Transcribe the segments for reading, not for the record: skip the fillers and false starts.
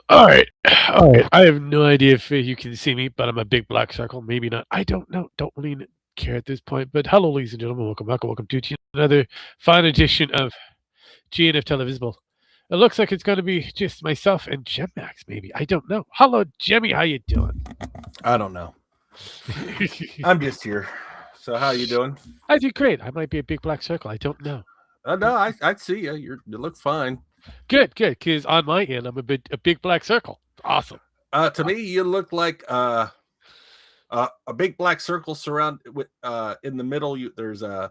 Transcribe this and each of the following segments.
All right. All right. I have no idea if you can see me, but I'm a big black circle. Maybe not. I don't know. Don't really care at this point. But hello, ladies and gentlemen. Welcome back. Welcome to another fine edition of GNF Televisable. It looks like it's going to be just myself and Max. Maybe. I don't know. Hello, Jemmy. How you doing? I don't know. I'm just here. So how you doing? I do great. I might be a big black circle. I don't know. No, I see you. You look fine. Good, good. Because on my end, I'm a big black circle. Awesome. To me, you look like a big black circle surround with in the middle. There's a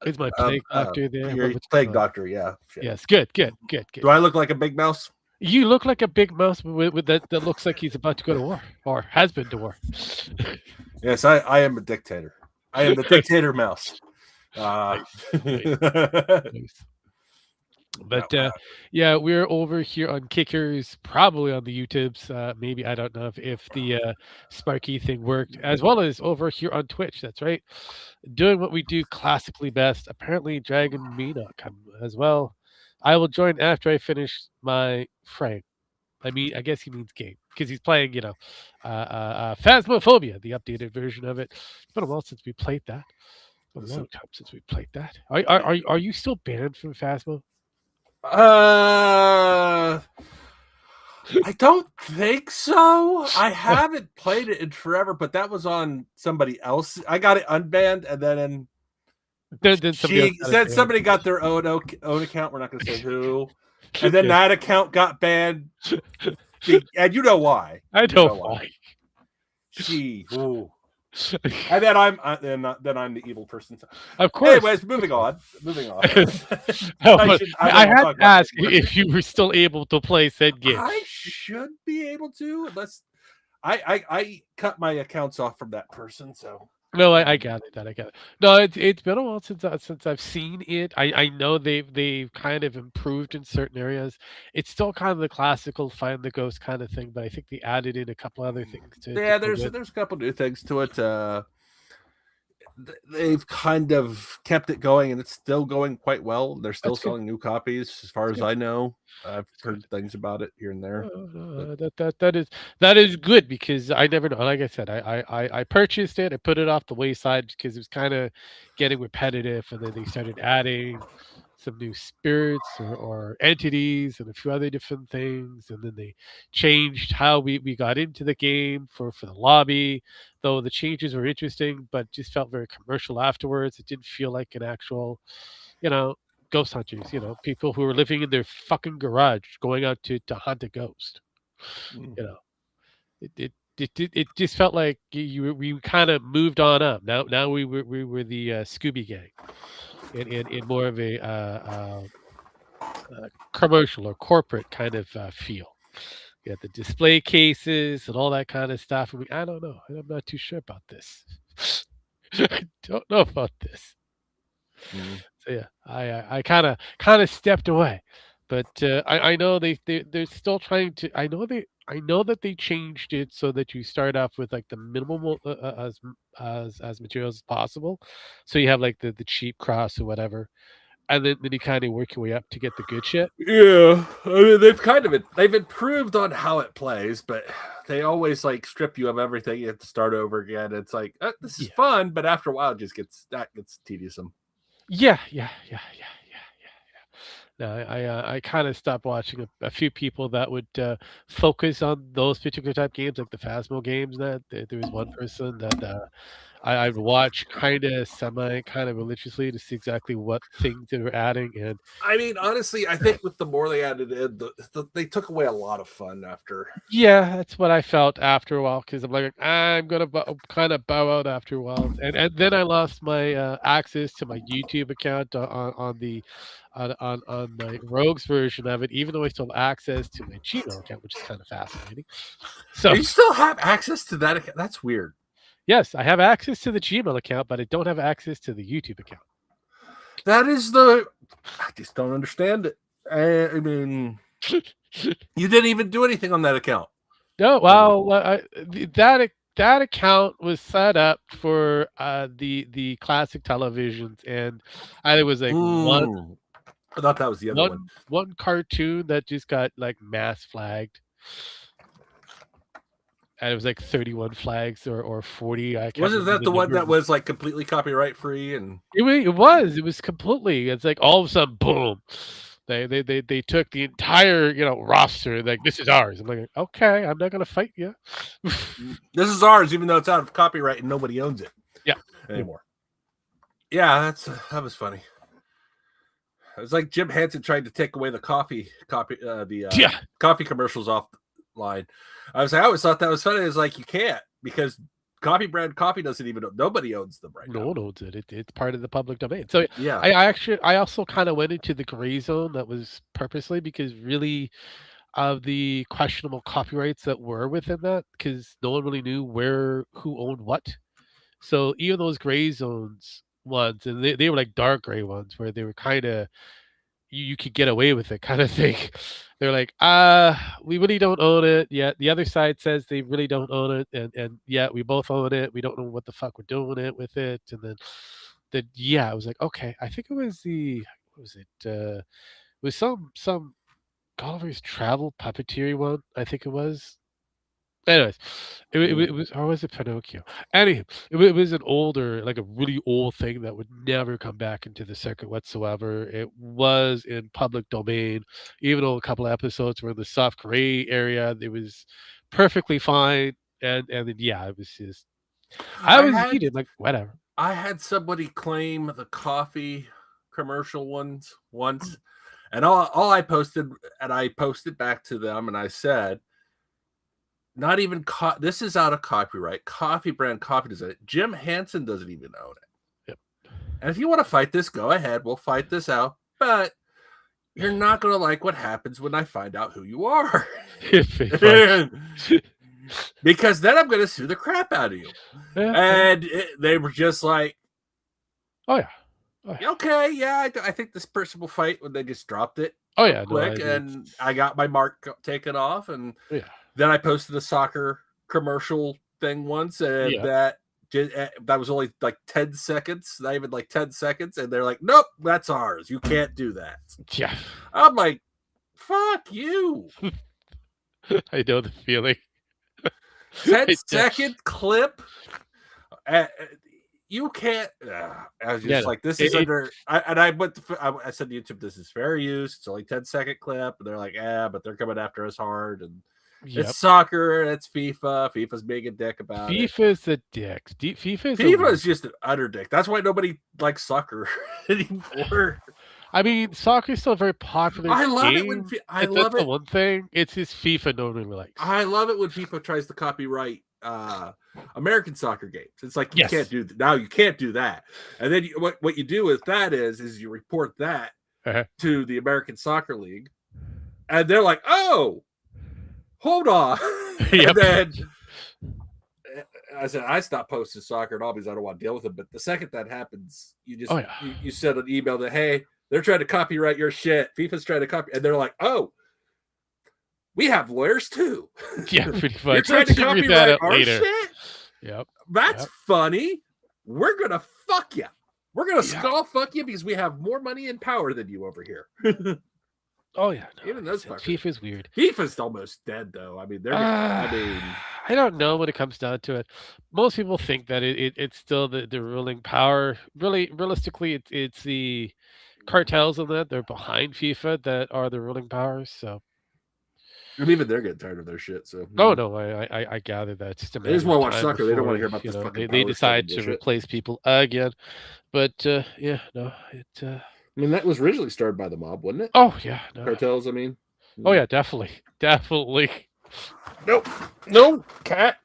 Is my plague doctor there? your What's plague going on? doctor. Yeah. Shit. Yes. Good, good, good, good. Do I look like a big mouse? You look like a big mouse with that looks like he's about to go to war or has been to war. Yes, I am a dictator. I am the dictator mouse. Nice, nice. But yeah, we're over here on Kickers, probably on the YouTubes. Maybe I don't know if the Sparky thing worked, as well as over here on Twitch. That's right, doing what we do classically best. Apparently, Dragon may not come as well. I will join after I finish my frame. I mean, I guess he means game because he's playing, Phasmophobia, the updated version of it. It's been a while since we played that. A long time since we played that. Are you still banned from Phasmo? I don't think so. I haven't played it in forever, but that was on somebody else. I got it unbanned, and then Then somebody got their own account. We're not going to say who, and then that account got banned, and you know why. I know why. Ooh. And then I'm the evil person. Of course. Anyways, moving on. I had to ask if you were still able to play said game. I should be able to, unless I cut my accounts off from that person. So no, I got it. I got it. No, it's been a while since I've seen it. I know they've kind of improved in certain areas. It's still kind of the classical find the ghost kind of thing, but I think they added in a couple other things to. Yeah, there's a couple new things to it. They've kind of kept it going, and it's still going quite well. They're still selling new copies, as far as I know. I've heard things about it here and there. That is good because I never know. Like I said, I purchased it. I put it off the wayside because it was kind of getting repetitive, and then they started adding some new spirits or entities and a few other different things, and then they changed how we got into the game for the lobby. Though the changes were interesting, but just felt very commercial afterwards. It didn't feel like an actual, you know, ghost hunters, people who are living in their fucking garage going out to hunt a ghost. You know, it just felt like we kind of moved on up. Now we were the Scooby Gang in more of a commercial or corporate kind of feel. You got the display cases and all that kind of stuff. I don't know. I'm not too sure about this. I don't know about this. So yeah, I kind of stepped away, but I know they're still trying to. I know that they changed it so that you start off with like the minimal as materials as possible, so you have like the cheap cross or whatever, and then you kind of work your way up to get the good shit. Yeah, I mean they've improved on how it plays, but they always like strip you of everything. You have to start over again. It's like this is fun, but after a while, it just gets tedious. Yeah. No, I kind of stopped watching a few people that would focus on those particular type games, like the Phasmo games. That there was one person that I'd watch kind of religiously to see exactly what things they were adding. And I mean, honestly, I think with the more they added in, they took away a lot of fun after. Yeah, that's what I felt after a while because I'm like, I'm gonna kind of bow out after a while, and then I lost my access to my YouTube account on the on the Rogues version of it, even though I still have access to my Gmail account, which is kind of fascinating. So you still have access to that account? That's weird. Yes, I have access to the Gmail account, but I don't have access to the YouTube account. That is I just don't understand it. I mean, you didn't even do anything on that account. No, well, that account was set up for the classic televisions, and I was like I thought that was the other one. One cartoon that just got like mass flagged, and it was like 31 flags or 40. I can't Wasn't remember that the the one number. that was like completely copyright free? And It was completely. It's like all of a sudden, boom. They took the entire roster. Like, this is ours. I'm like, okay, I'm not gonna fight you. this is ours, even though it's out of copyright and nobody owns it Yeah. anymore. Yeah, that was funny. It was like Jim Henson tried to take away the coffee commercials off the line. I always thought that was funny. It's like, you can't, because brand coffee doesn't even nobody owns them right now. No one owns it. It's part of the public domain. So Yeah, I also kind of went into the gray zone that was purposely, because really of the questionable copyrights that were within that, because no one really knew who owned what. So even those gray zones ones, and they were like dark gray ones where they were kind of, you could get away with it kind of thing. They're like, we really don't own it yet. The other side says they really don't own it, and yeah, we both own it. We don't know what the fuck we're doing it with it. And then yeah, I was like, okay, I think it was what was it? It was some Gulliver's Travel puppeteer one, I think it was. Anyways, it was, or was it Pinocchio? Anywho, it was an older, like a really old thing that would never come back into the circuit whatsoever. It was in public domain, even though a couple of episodes were in the soft gray area. It was perfectly fine, and then yeah, it was just, I was heated, like whatever. I had somebody claim the coffee commercial ones once, and all I posted, and I posted back to them, and I said, not even this is out of copyright. Coffee brand coffee does it. Jim Henson doesn't even own it. Yep. And if you want to fight this, go ahead. We'll fight this out. But you're not going to like what happens when I find out who you are. Because then I'm going to sue the crap out of you. Yeah, and they were just like, oh yeah. Okay, yeah, I think this person will fight, when they just dropped it. Oh yeah, quick, and I got my mark taken off, and yeah. Then I posted a soccer commercial thing once, and that was only like 10 seconds, not even like 10 seconds, and they're like, nope, that's ours. You can't do that. Yeah. I'm like, fuck you. I know the feeling. 10-second clip. You can't. I was just like, this is under. I said to YouTube, this is fair use. It's only 10-second clip, and they're like, but they're coming after us hard, and it's soccer, and it's FIFA. FIFA's being a dick about it. FIFA's a dick. FIFA is just an utter dick. That's why nobody likes soccer anymore. I mean, soccer is still a very popular. I love it when that's the one thing. It's just FIFA nobody likes. I love it when FIFA tries to copyright American soccer games. It's like, you can't do now. You can't do that. And then what you do with that is you report that to the American Soccer League, and they're like, oh, hold on. And then I said, I stopped posting soccer at all because I don't want to deal with it. But the second that happens, you just you send an email that, hey, they're trying to copyright your shit. FIFA's trying to copy, and they're like, oh, we have lawyers too. Yeah, pretty much. You're trying to copyright our shit? Yep. That's funny. We're gonna fuck you. We're gonna skull fuck you because we have more money and power than you over here. Oh yeah, no, even those FIFA's weird. FIFA's almost dead though. I mean, I don't know when it comes down to it. Most people think that it's still the ruling power. Really, realistically, it's the cartels and that they're behind FIFA that are the ruling powers. So. And even they're getting tired of their shit. So no, I gather that. Just they just want to watch soccer. They don't want to hear about this fucking. They decide to replace people again, but yeah, no, it. I mean, that was originally started by the mob, wasn't it? Oh yeah, no. Cartels. I mean. Oh yeah, definitely. Nope. No cat.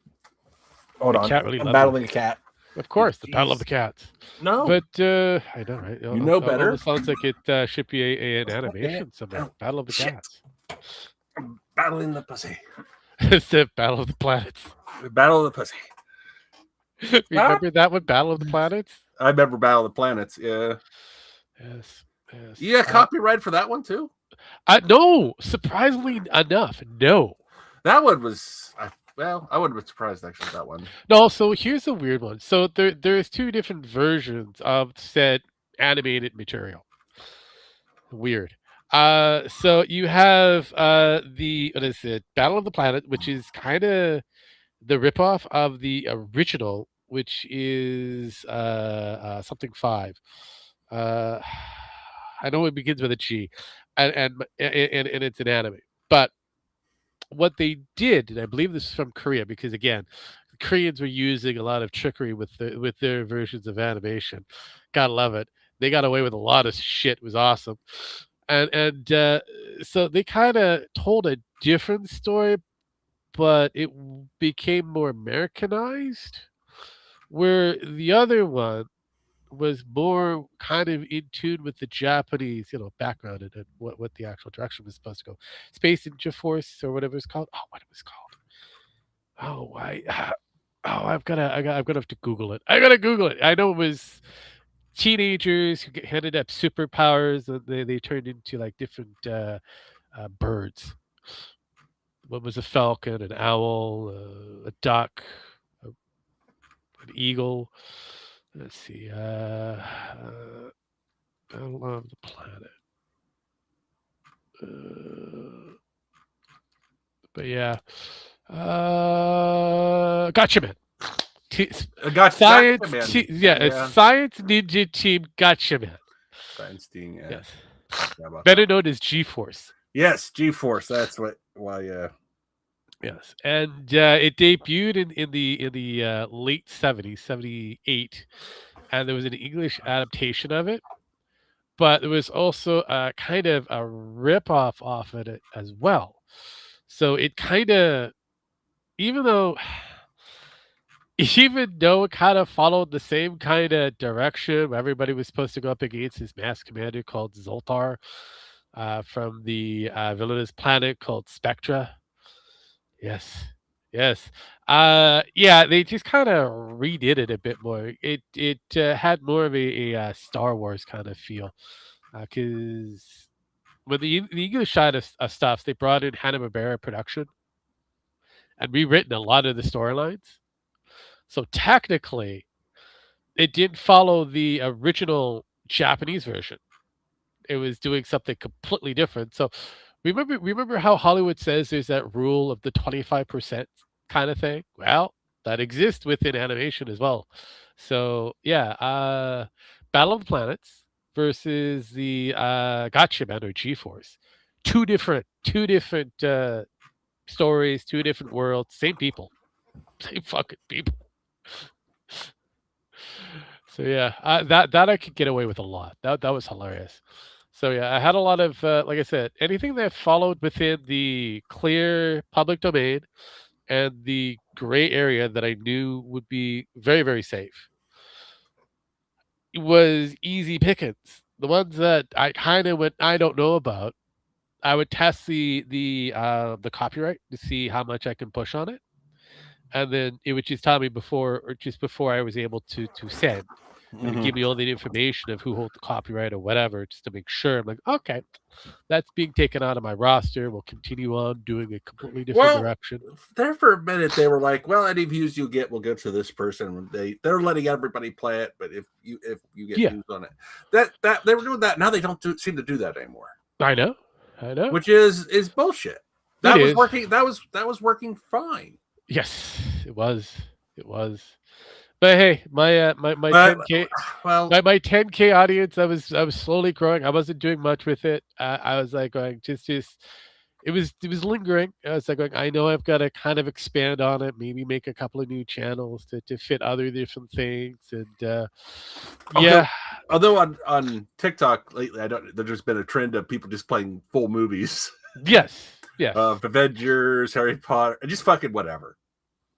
Hold on. Cat really I'm battling a cat. Of course, the battle of the cats. No, but I know, right? You know better. It sounds like it should be an animation somewhere. Battle of the cats. I'm battling the pussy. It's the Battle of the Planets. The Battle of the Pussy. Remember that one, Battle of the Planets? I remember Battle of the Planets. Yeah. Yes. You got copyright for that one too? No, surprisingly enough, no. That one was I wouldn't have been surprised actually with that one. No, so here's the weird one. So there's two different versions of said animated material. Weird. So you have the what is it? Battle of the Planet, which is kind of the ripoff of the original, which is something five. Uh, I know it begins with a G, and it's an anime. But what they did, and I believe this is from Korea, because again, the Koreans were using a lot of trickery with their versions of animation. Gotta love it. They got away with a lot of shit. It was awesome, and so they kind of told a different story, but it became more Americanized. Where the other one was more kind of in tune with the Japanese, background and what the actual direction was supposed to go. Space Ninja Force or whatever it's called. Oh, what it was called. Oh, I'm gonna have to Google it. I gotta Google it. I know it was teenagers who handed up superpowers and they turned into like different birds. What was a falcon, an owl, a duck, an eagle. Let's see. I love the planet. But yeah. Gotcha Man. Science. Man. Yeah, Science Ninja Team Gotcha Man. Science Team, yeah. Yes. Better known as G Force. Yes, G Force. That's what. Well, yeah. Yes, and it debuted in the late '70s, '78, and there was an English adaptation of it. But there was also a kind of a rip-off off of it as well. So it kind of, even though even though it kind of followed the same kind of direction, where everybody was supposed to go up against this masked commander called Zoltar from the villainous planet called Spectra. Yes. Yes. Yeah, they just kind of redid it a bit more. It had more of a Star Wars kind of feel, because with the English side of stuff, they brought in Hanna-Barbera production and rewritten a lot of the storylines. So technically, it didn't follow the original Japanese version. It was doing something completely different. So remember how Hollywood says there's that rule of the 25% kind of thing? Well, that exists within animation as well. So yeah, Battle of the Planets versus the Gotcha Man or G Force. Two different stories, two different worlds, same people. Same fucking people. So yeah, that I could get away with a lot. That was hilarious. So yeah, I had a lot of like I said, anything that followed within the clear public domain and the gray area that I knew would be very very safe. It was easy pickings. The ones that I kind of went, I don't know about. I would test the copyright to see how much I can push on it, and then it would just tell me before or just before I was able to send. And give me all the information of who holds the copyright or whatever, just to make sure. I'm like, okay, that's being taken out of my roster. We'll continue on doing a completely different direction. There for a minute, they were like, "Well, any views you get will go to this person." They're letting everybody play it, but if you get views on it, that they were doing that. Now they don't seem to do that anymore. I know, which is bullshit. That was working. That was working fine. Yes, it was. But hey, my 10K, my 10K audience, I was slowly growing. I wasn't doing much with it. I was like going just it was lingering. I was like going, I know I've got to kind of expand on it, maybe make a couple of new channels to fit other different things, and yeah. Although on TikTok lately, there's just been a trend of people just playing full movies. Yes. Avengers, Harry Potter, just fucking whatever.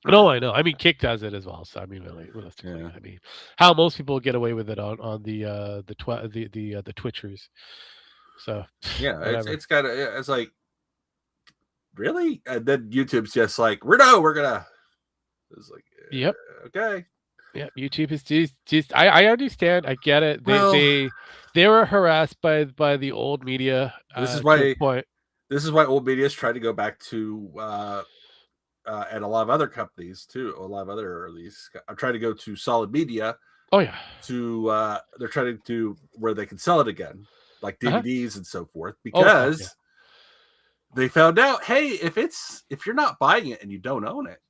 No, I know. I mean, Kick does it as well. So I mean, really, realistically, I mean, how most people get away with it on the Twitchers. So yeah, it's like, really, and then YouTube's just like, we're gonna. It's like, yep, okay, yeah. YouTube is just I understand. I get it. They were harassed by the old media. This is why old media is trying to go back to. And a lot of other companies too, a lot of other release. I'm trying to go to solid media. Oh yeah. They're trying to do where they can sell it again. like DVDs and so forth, Oh, because they found out, hey, if you're not buying it and you don't own it,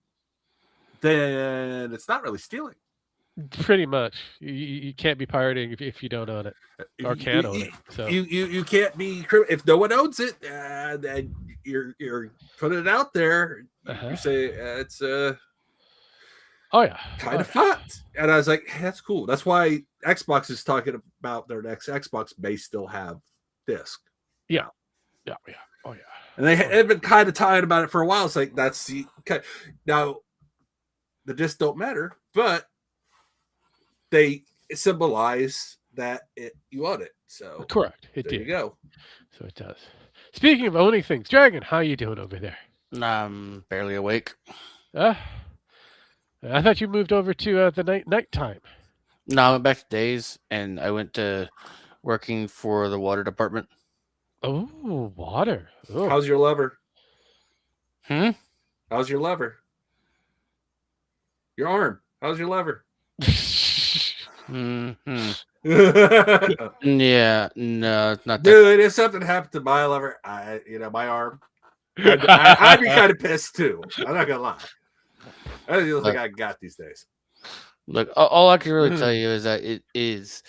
then it's not really stealing. pretty much. You can't be pirating if you don't own it or can own it. So You can't be if no one owns it, then you're putting it out there. You say it's kind of fucked. And I was like, hey, that's cool. That's why Xbox is talking about their next Xbox may still have disc. Yeah. Oh yeah. And they've been kind of talking about it for a while. It's like that's the now the discs don't matter, but they symbolize that you own it. So correct. There you go. So it does. Speaking of owning things, Dragon, how you doing over there? I'm barely awake. I thought you moved over to the nighttime. No, I went back to days, and I went to working for the water department. Oh, water. Oh. How's your lever? How's your lever? Your arm. How's your lever? Yeah, no, it's not that. Dude, if something happened to my lever, my arm, I'd be kind of pissed too. I'm not gonna lie. I don't think I got these days. Look, all I can really tell you is that it is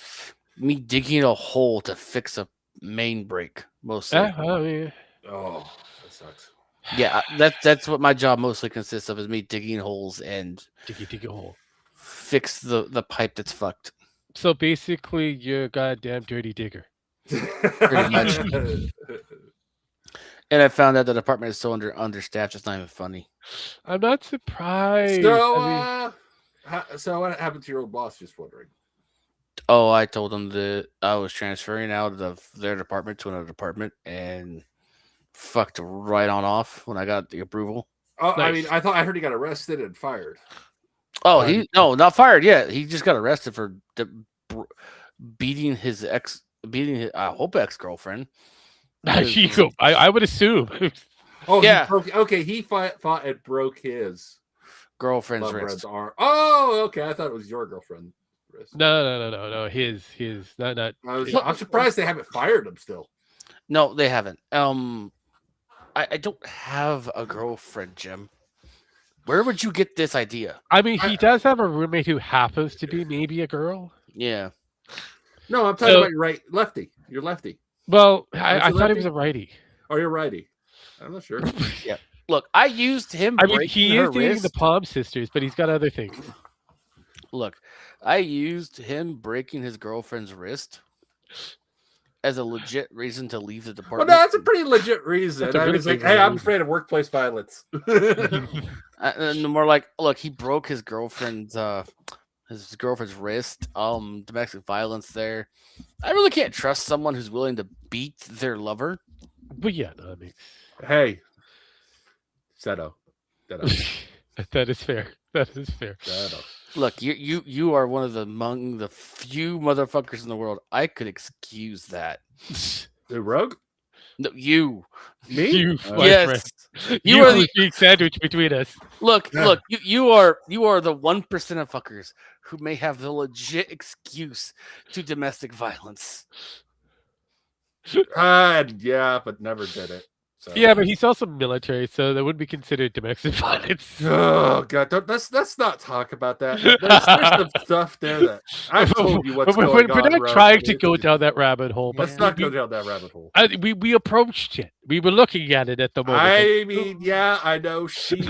me digging a hole to fix a main break mostly. Oh, that sucks. Yeah, that's what my job mostly consists of, is me digging holes and dig a hole, fix the pipe that's fucked. So basically, you're a goddamn dirty digger. Pretty much. And I found out the department is so understaffed, it's not even funny. I'm not surprised. So, so what happened to your old boss? Just wondering. Oh, I told them that I was transferring out of their department to another department, and fucked right on off when I got the approval. Oh, nice. I mean, I heard he got arrested and fired. Oh, not fired yet. He just got arrested for beating his ex-girlfriend. I would assume. Oh, yeah. He fought and broke his girlfriend's wrist. Arm. Oh, okay. I thought it was your girlfriend's wrist. No. His. Not. I'm surprised they haven't fired him still. No, they haven't. I don't have a girlfriend, Jim. Where would you get this idea? I mean, he does have a roommate who happens to be maybe a girl. Yeah. No, I'm talking about your lefty. You're lefty. Well, I thought he was a righty. Oh, you're righty. I'm not sure. Yeah. Look, I used him. I mean, he is dating the Palm sisters, but he's got other things. Look, I used him breaking his girlfriend's wrist as a legit reason to leave the department. Well, no, that's a pretty legit reason. I was like, hey, I'm afraid of workplace violence. And more like, look, he broke his girlfriend's wrist. Domestic violence there. I really can't trust someone who's willing to beat their lover. But yeah, no, I mean, hey, Seto. That is fair. That is fair. Seto. Look, you are one of among the few motherfuckers in the world I could excuse that. The rogue? No, you. Me? You, yes. You are the big sandwich between us. Look, you are the 1% of fuckers who may have the legit excuse to domestic violence. Yeah, but never did it. So. Yeah, but he's also military, so that would be considered domestic violence. Oh god, let's not talk about that. There's some stuff there that I've told you what's going on. We're not trying to go down that rabbit hole. Let's not go down that rabbit hole. We approached it. We were looking at it at the moment. I mean, yeah, I know she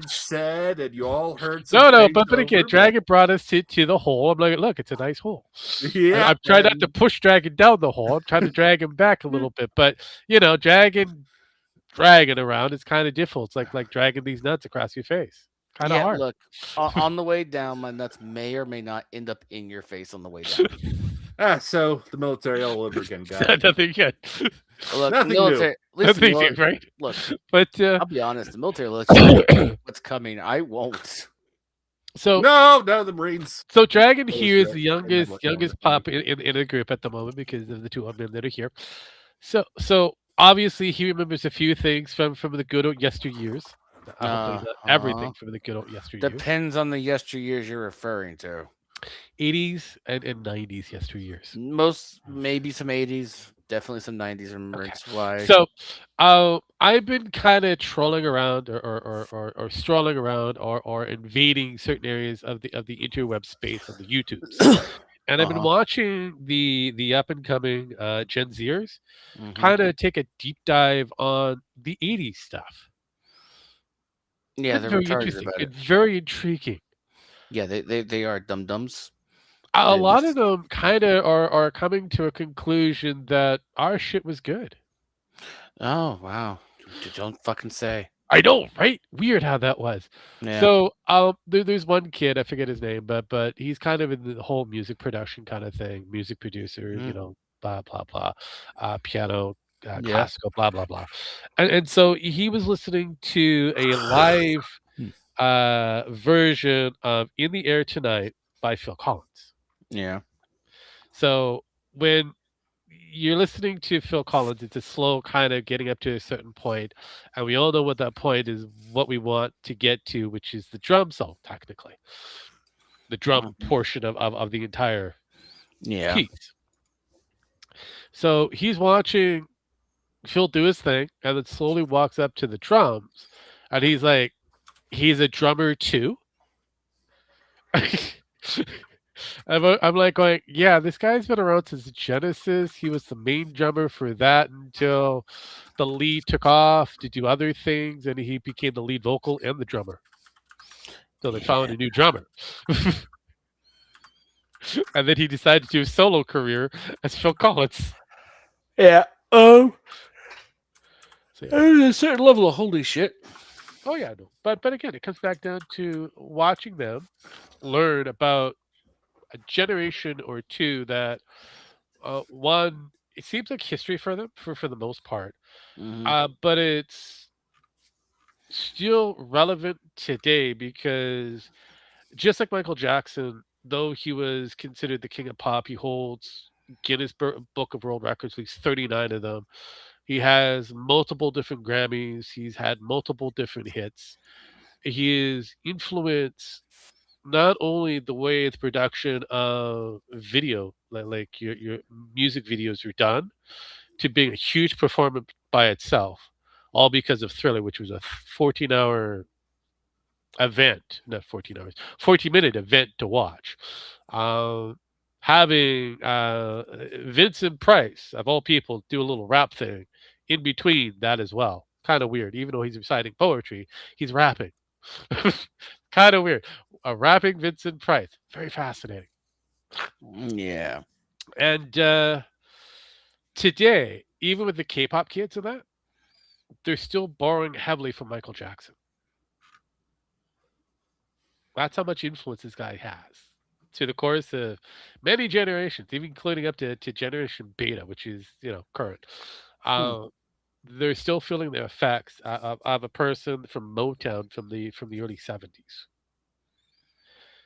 said, and you all heard. But again, Dragon brought us to the hole. I'm like, look, it's a nice hole. Yeah, I'm trying not to push Dragon down the hole. I'm trying to drag him back a little bit, but dragging around, it's kind of difficult. It's like dragging these nuts across your face. Kind of hard. Look, on the way down, my nuts may or may not end up in your face on the way down. So the military all over again, guys. Nothing good. Look, nothing military, new. Nothing new, right? Look, but I'll be honest, the military lets you know what's coming. I won't. So no, the Marines. So Dragon here is the youngest pup in the group at the moment because of the two of them that are here. So obviously he remembers a few things from the good old yesteryears. Everything from the good old yesteryears. Depends on the yesteryears you're referring to. 80s and 90s, yes, 2 years. Most maybe some 80s, definitely some 90s. Okay. Remembrance. Why? So, I've been kind of trolling around or strolling around or invading certain areas of the interweb space on the YouTubes. And I've been Uh-huh. watching the up and coming Gen Zers Hmm. kind of take a deep dive on the 80s stuff. Yeah, It's they're very retarded interesting. about it. It's very intriguing. Yeah, they are dum dums. A They lot of just them kind of are coming to a conclusion that our shit was good. oh wow, don't fucking say. I know, right? Weird how that was. Yeah. So, there's one kid, I forget his name, but he's kind of in the whole music production kind of thing, music producer, Hmm. blah blah blah, piano, Yeah. classical, blah blah blah, and so he was listening to a live Hmm. version of "In the Air Tonight" by Phil Collins. Yeah. So when you're listening to Phil Collins, it's a slow kind of getting up to a certain point, and we all know what that point is, what we want to get to, which is the drum solo, technically, the drum Mhm. portion of the entire Yeah. piece. So he's watching Phil do his thing, and then slowly walks up to the drums, and he's like, he's a drummer too. I'm like going, yeah, this guy's been around since Genesis. He was the main drummer for that until the lead took off to do other things, and he became the lead vocal and the drummer. So they found Yeah. a new drummer, and then he decided to do a solo career as Phil Collins. Yeah. Oh, So yeah, there's a certain level of holy shit. oh yeah, no, but again, it comes back down to watching them learn about a generation or two that one, it seems like history for them for the most part, Hmm. but it's still relevant today because just like Michael Jackson, though he was considered the king of pop, he holds Guinness Book of World Records, at least 39 of them. He has multiple different Grammys. He's had multiple different hits. He is influenced not only the way the production of video, like your music videos are done, to being a huge performance by itself, all because of Thriller, which was a 14-hour event, not 14 hours, 40-minute event to watch. Um, Having Vincent Price, of all people, do a little rap thing in between that as well. Kind of weird. Even though he's reciting poetry, he's rapping. Kind of weird. A rapping Vincent Price. Very fascinating. Yeah. And today, even with the K-pop kids and that, they're still borrowing heavily from Michael Jackson. That's how much influence this guy has to the course of many generations, even including up to generation beta, which is current. Hmm. Uh, they're still feeling the effects of a person from Motown from the early 70s.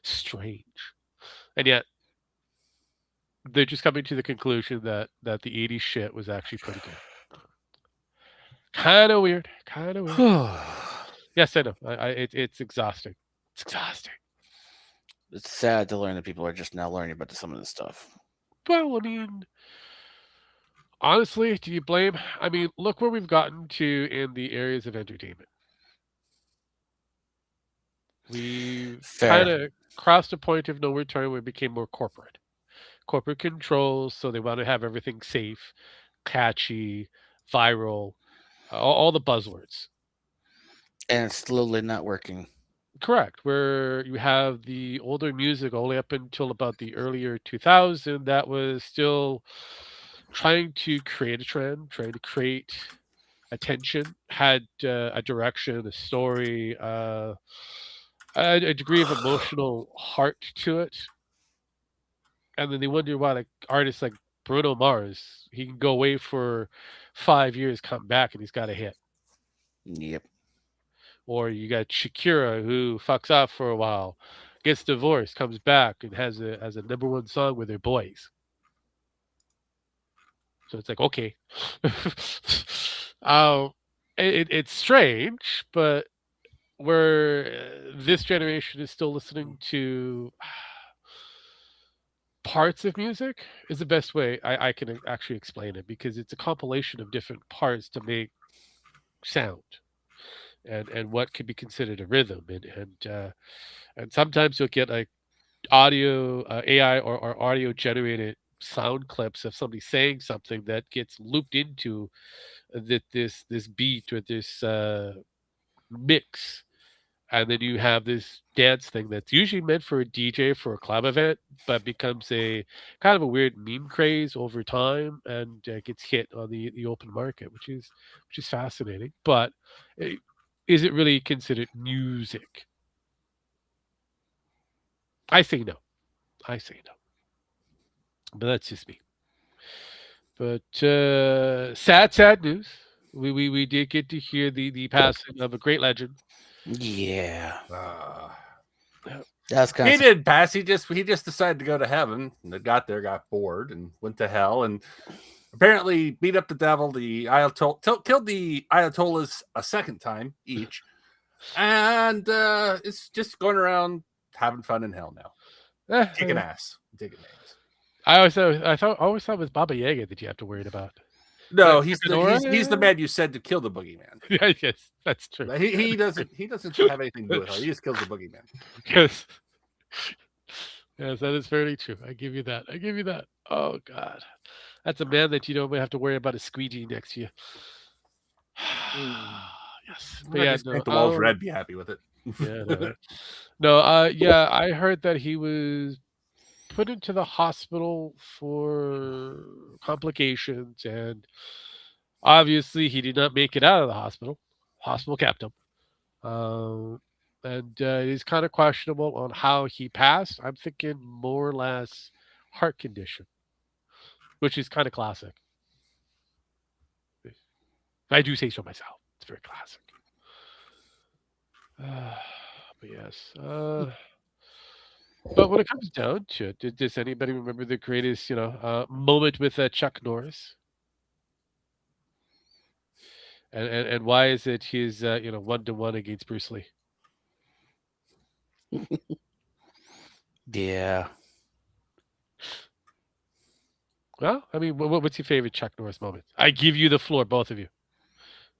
Strange, and yet they're just coming to the conclusion that the 80s shit was actually pretty good. Kind of weird. Kind of weird. Yes, I know. It's exhausting. It's exhausting. It's sad to learn that people are just now learning about some of this stuff. Well, I mean, honestly, do you blame? I mean, look where we've gotten to in the areas of entertainment. We've kind Fair. of crossed a point of no return where it became more corporate. Corporate controls, so they want to have everything safe, catchy, viral, all the buzzwords. And it's slowly not working. Correct. Where you have the older music all the way up until about the earlier 2000 that was still trying to create a trend, trying to create attention, had a direction, a story, a degree of emotional heart to it, and then they wonder why like artists like Bruno Mars, he can go away for 5 years, come back, and he's got a hit. Yep. Or you got Shakira who fucks off for a while, gets divorced, comes back, and has a number one song with her boys. So it's like okay, um, it's strange, but where this generation is still listening to parts of music is the best way I can actually explain it because it's a compilation of different parts to make sound and what could be considered a rhythm and sometimes you'll get like audio AI or audio generated sound clips of somebody saying something that gets looped into this beat or this mix, and then you have this dance thing that's usually meant for a DJ for a club event, but becomes a kind of a weird meme craze over time and gets hit on the open market, which is fascinating. But eh, is it really considered music? I say no. I say no. But that's just me. But sad news. We did get to hear the passing of a great legend. Yeah. Uh, That's kind he of didn't pass. He just decided to go to heaven. And got there, got bored, and went to hell. And apparently beat up the devil. The Ayatollah killed the Ayatollahs a second time each, and it's just going around having fun in hell now, kicking ass, taking names. I always thought it was Baba Yaga that you have to worry about. No, That he's Fedora? he's the man you said to kill the boogeyman. Yeah, yes, that's true. He doesn't have anything to do with her. He just kills the boogeyman. Yes, yes, that is very true. I give you that. I give you that. Oh God, that's a man that you don't have to worry about a squeegee next to you. Yes, but yeah, Just no, paint the walls red. Be happy with it. yeah, no, no, yeah, I heard that he was put into the hospital for complications, and obviously he did not make it out of the hospital. Hospital kept him. Um, and it is kind of questionable on how he passed. I'm thinking more or less heart condition, which is kind of classic. I do say so myself. It's very classic. But yes. But when it comes down to it, does anybody remember the greatest, moment with Chuck Norris? And why is it his, 1-to-1 against Bruce Lee? yeah. Well, I mean, what's your favorite Chuck Norris moment? I give you the floor, both of you.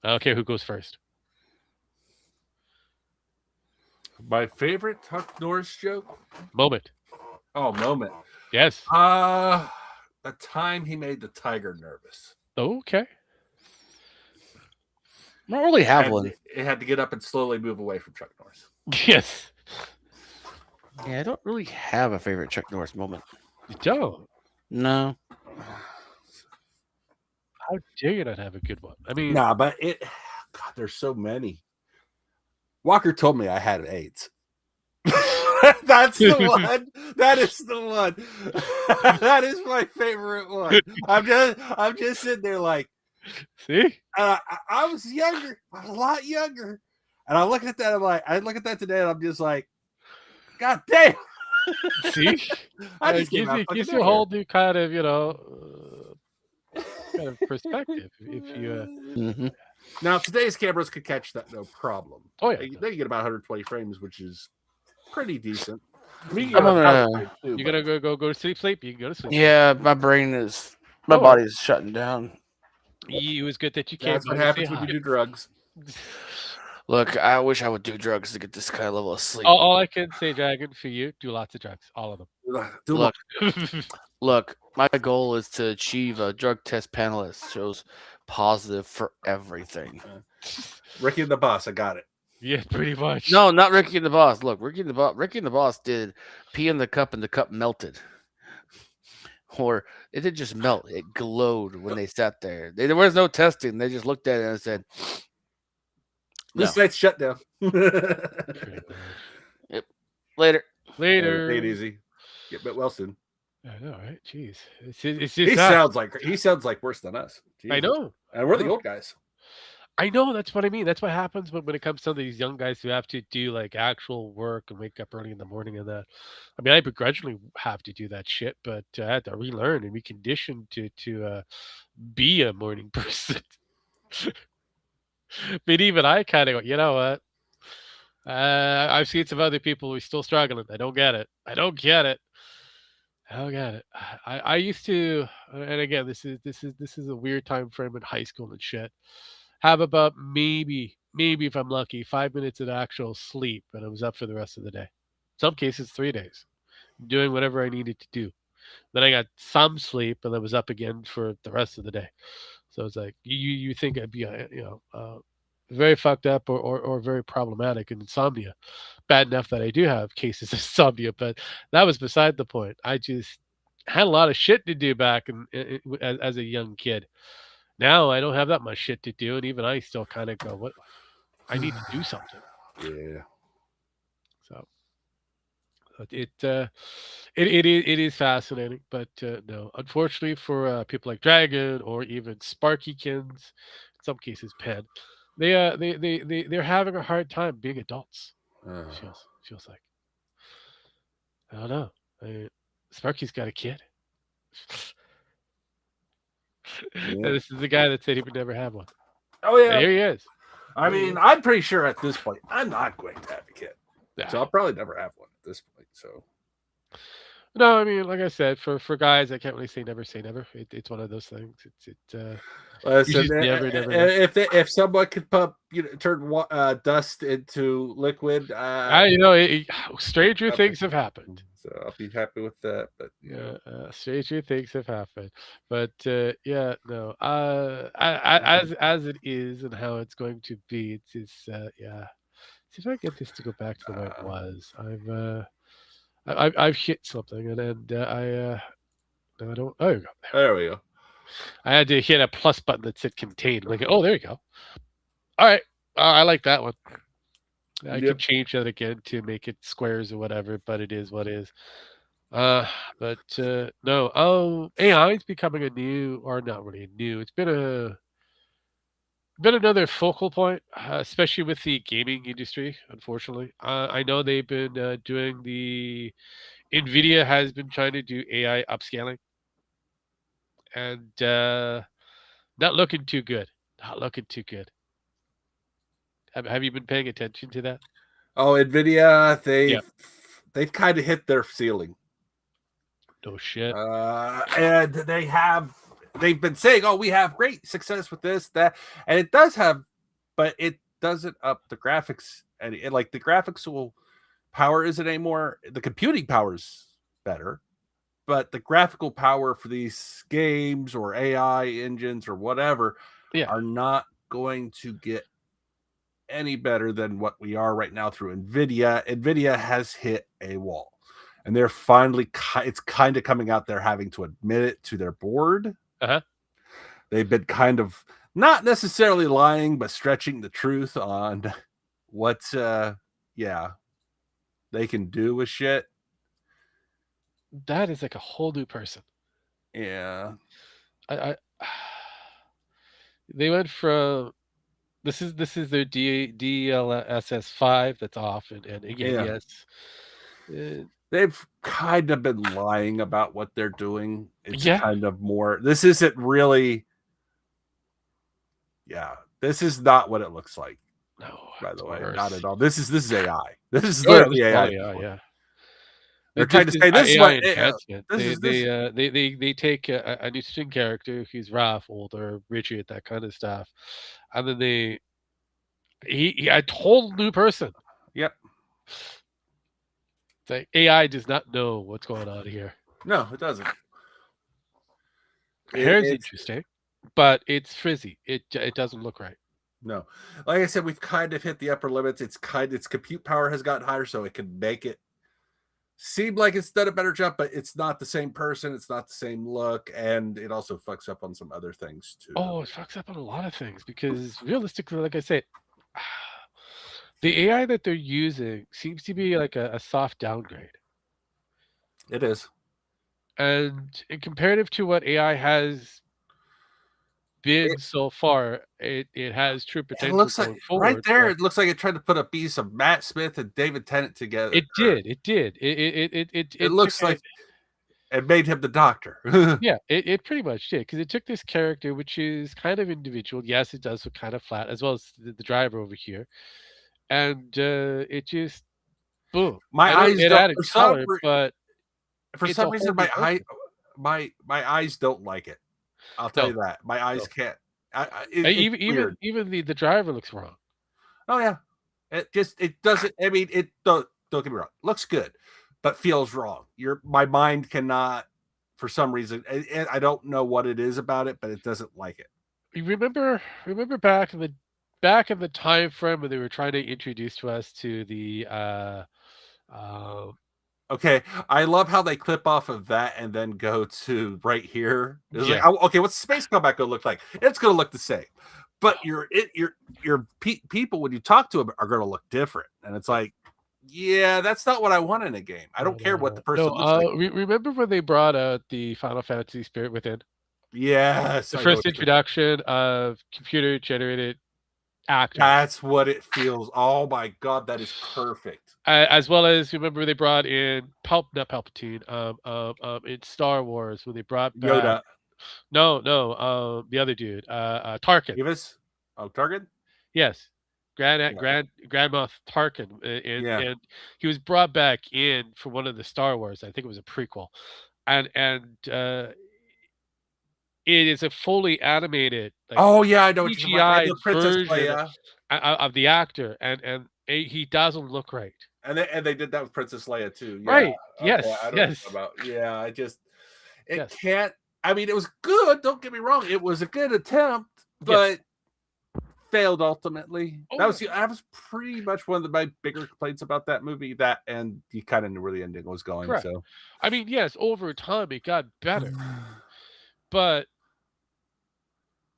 I don't care who goes first. My favorite Chuck Norris joke? Moment. Oh, moment. Yes. The time he made the tiger nervous. Okay. I don't really have And one. it had to get up and slowly move away from Chuck Norris. Yes. Yeah, I don't really have a favorite Chuck Norris moment. You don't? No. How dare you not have a good one? I mean, Nah, but God, there's so many. Walker told me I had AIDS. That's the one. That is the one. That is my favorite one. I'm just sitting there like, see? I was younger. I was a lot younger. And I look at that, I look at that today and I'm just like, God damn. See? I It just came out gives fucking you a whole new kind of, kind of perspective. If you, Mm-hmm. Now today's cameras could catch that no problem. Oh, yeah. They can get about 120 frames, which is pretty decent. I mean, I'm gonna- you're gonna go to sleep. You can go to sleep. Yeah, my brain is, my body's shutting down. It was good that you came. That's what happens when you do drugs. Look, I wish I would do drugs to get this kind of level of sleep. All I can say, Dragon, for you, do lots of drugs, all of them. Look, my goal is to achieve a drug test panelist shows positive for everything. Ricky and the Boss, I got it. Yeah, pretty much. No, not Ricky and the Boss. Look, Ricky and the Boss did pee in the cup and the cup melted. Or it didn't just melt, it glowed when they sat there. There was no testing. They just looked at it and said, This night's shut down. Yep. Later. Take it easy. Get well soon. I know, right? Jeez. It's just He sounds like worse than us. I know. And we're the old guys. I know, that's what I mean. That's what happens when it comes to these young guys who have to do like actual work and wake up early in the morning and that. I mean, I begrudgingly have to do that shit, but I had to relearn and be conditioned to be a morning person. But even I kind of go, you know what? I've seen some other people who are still struggling. I don't get it. Oh god, I used to, and again, this is a weird time frame in high school and shit. Have about maybe if I'm lucky, 5 minutes of actual sleep, and I was up for the rest of the day. Some cases, 3 days, doing whatever I needed to do. Then I got some sleep, and I was up again for the rest of the day. So it's like you think I'd be very fucked up or very problematic in insomnia. Bad enough that I do have cases of insomnia, but that was beside the point. I just had a lot of shit to do back as a young kid. Now I don't have that much shit to do, and even I still kind of go, "What? I need to do something." Yeah. So it is fascinating, but no, unfortunately for people like Dragon or even Sparkykins, in some cases Pen, they're having a hard time being adults. Feels like I don't know. Sparky's got a kid. And Yeah. this is the guy that said he would never have one. Oh And yeah. here he is. I mean, I'm pretty sure at this point I'm not going to have a kid, Yeah. so I'll probably never have one at this point. So No, I mean, like I said, for guys, I can't really say never say never. It's one of those things. You listen, just never know. if someone could pump, turn dust into liquid, Stranger I'll things have happened. so I'll be happy with that. But Yeah, stranger things have happened. But yeah, no. As it is and how it's going to be, it's yeah. See if I get this to go back to the way it was. I've hit something and no, I don't. Oh, there we go. there we go. I had to hit a plus button that said contain. Like, oh, there you go. All right, I like that one. I can change that again to make it squares or whatever, but it is what it is. But no. Oh, AI is becoming a new, or not really new. It's been another focal point, especially with the gaming industry. Unfortunately, I know they've been doing the Nvidia has been trying to do AI upscaling, and not looking too good. Not looking too good. Have you been paying attention to that? Oh, Nvidia, Yeah. they've kind of hit their ceiling. No shit. And they've been saying, "Oh, we have great success with this, that," and it does have, but it doesn't up the graphics, and like the graphical power isn't anymore. The computing power is better, but the graphical power for these games or AI engines or whatever are not going to get any better than what we are right now through Nvidia. Nvidia has hit a wall. And they're finally, it's kind of coming out there having to admit it to their board. They've been kind of not necessarily lying, but stretching the truth on what, they can do with shit. That is like a whole new person. Yeah. They went from this is their DLSS 5 that's off, and again, yes. They've kind of been lying about what they're doing. It's kind of more. This isn't really. Yeah, this is not what it looks like. No, by the way, not at all. This is AI. This is literally AI. Yeah. They're trying to say this is what enhancement. They take an interesting character who's rough, older, rigid, that kind of stuff, and then a total new person. Yep. The AI does not know what's going on here. No, it doesn't. Hair's interesting, but it's frizzy. It doesn't look right. No, like I said, we've kind of hit the upper limits. Its compute power has gotten higher, so it can make it seem like it's done a better job, but it's not the same person. It's not the same look, and it also fucks up on some other things too. Oh, it fucks up on a lot of things because realistically, like I said, the AI that they're using seems to be like a soft downgrade. It is. And in comparative to what AI has been so far, it has true potential. It looks like forward, right there. It looks like it tried to put a piece of Matt Smith and David Tennant together. It did. It looks like it made him the Doctor. Yeah, it pretty much did because it took this character, which is kind of individual. Yes, it does look kind of flat, as well as the driver over here, and it just boom. My eyes it don't, added color, but For it's a some whole reason, new version. my eyes don't like it. I'll tell you No, that. My eyes no. can't. It's Even weird. even the driver looks wrong. Oh yeah, it doesn't. I mean, it don't get me wrong. Looks good, but feels wrong. My mind cannot, for some reason. I don't know what it is about it, but it doesn't like it. You remember back in the time frame when they were trying to introduce to us to the uh Okay, I love how they clip off of that and then go to right here. It's like, yeah. oh, okay, what's Space Combat going to look like? It's going to look the same, but people when you talk to them are going to look different, and it's like, yeah, that's not what I want in a game. I No, don't care no, what no. the person No, looks like. remember when they brought out the Final Fantasy Spirit Within? Yes, The I know first what you're. introduction of computer generated actors. That's what it feels. Oh my god, that is perfect. As well as remember they brought in not Palpatine, in Star Wars when they brought back Yoda, the other dude, Tarkin. Davis, oh Target, Yes, yeah, Grand Moff Tarkin, yeah. and he was brought back in for one of the Star Wars. I think it was a prequel, and it is a fully animated, like Oh yeah, I know what you're talking about. And CGI the Princess version Leia. of the actor, and he doesn't look right. And they did that with Princess Leia too. Yeah. Right? Okay, Yes, I know what you're yes, talking about. Yeah, it yes, can't. I mean, it was good. Don't get me wrong. It was a good attempt, yes. but failed ultimately. Oh yeah, That was pretty much one of my bigger complaints about that movie. That and you kind of knew where the ending was going. correct. So I mean, yes, over time it got better, but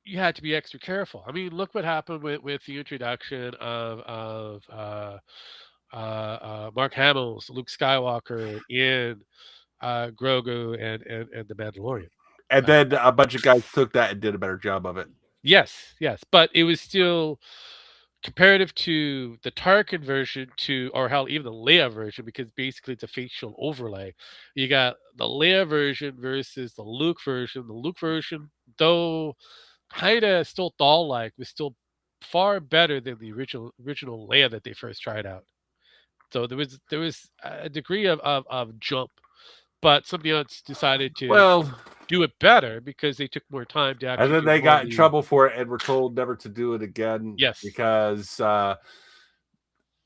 you had to be extra careful. I mean, look what happened with the introduction of Mark Hamill's Luke Skywalker in Grogu and the Mandalorian. and Uh, then a bunch of guys took that and did a better job of it. yes, yes, but it was still comparative to the Tarkin version to, or hell, even the Leia version, because basically it's a facial overlay. You got the Leia version versus the Luke version. The Luke version, though kind of still doll-like, was still far better than the original Leia that they first tried out. So there was a degree of jump, but somebody else decided to Well, do it better because they took more time to and actually then do they more of got in the trouble for it and were told never to do it again yes, because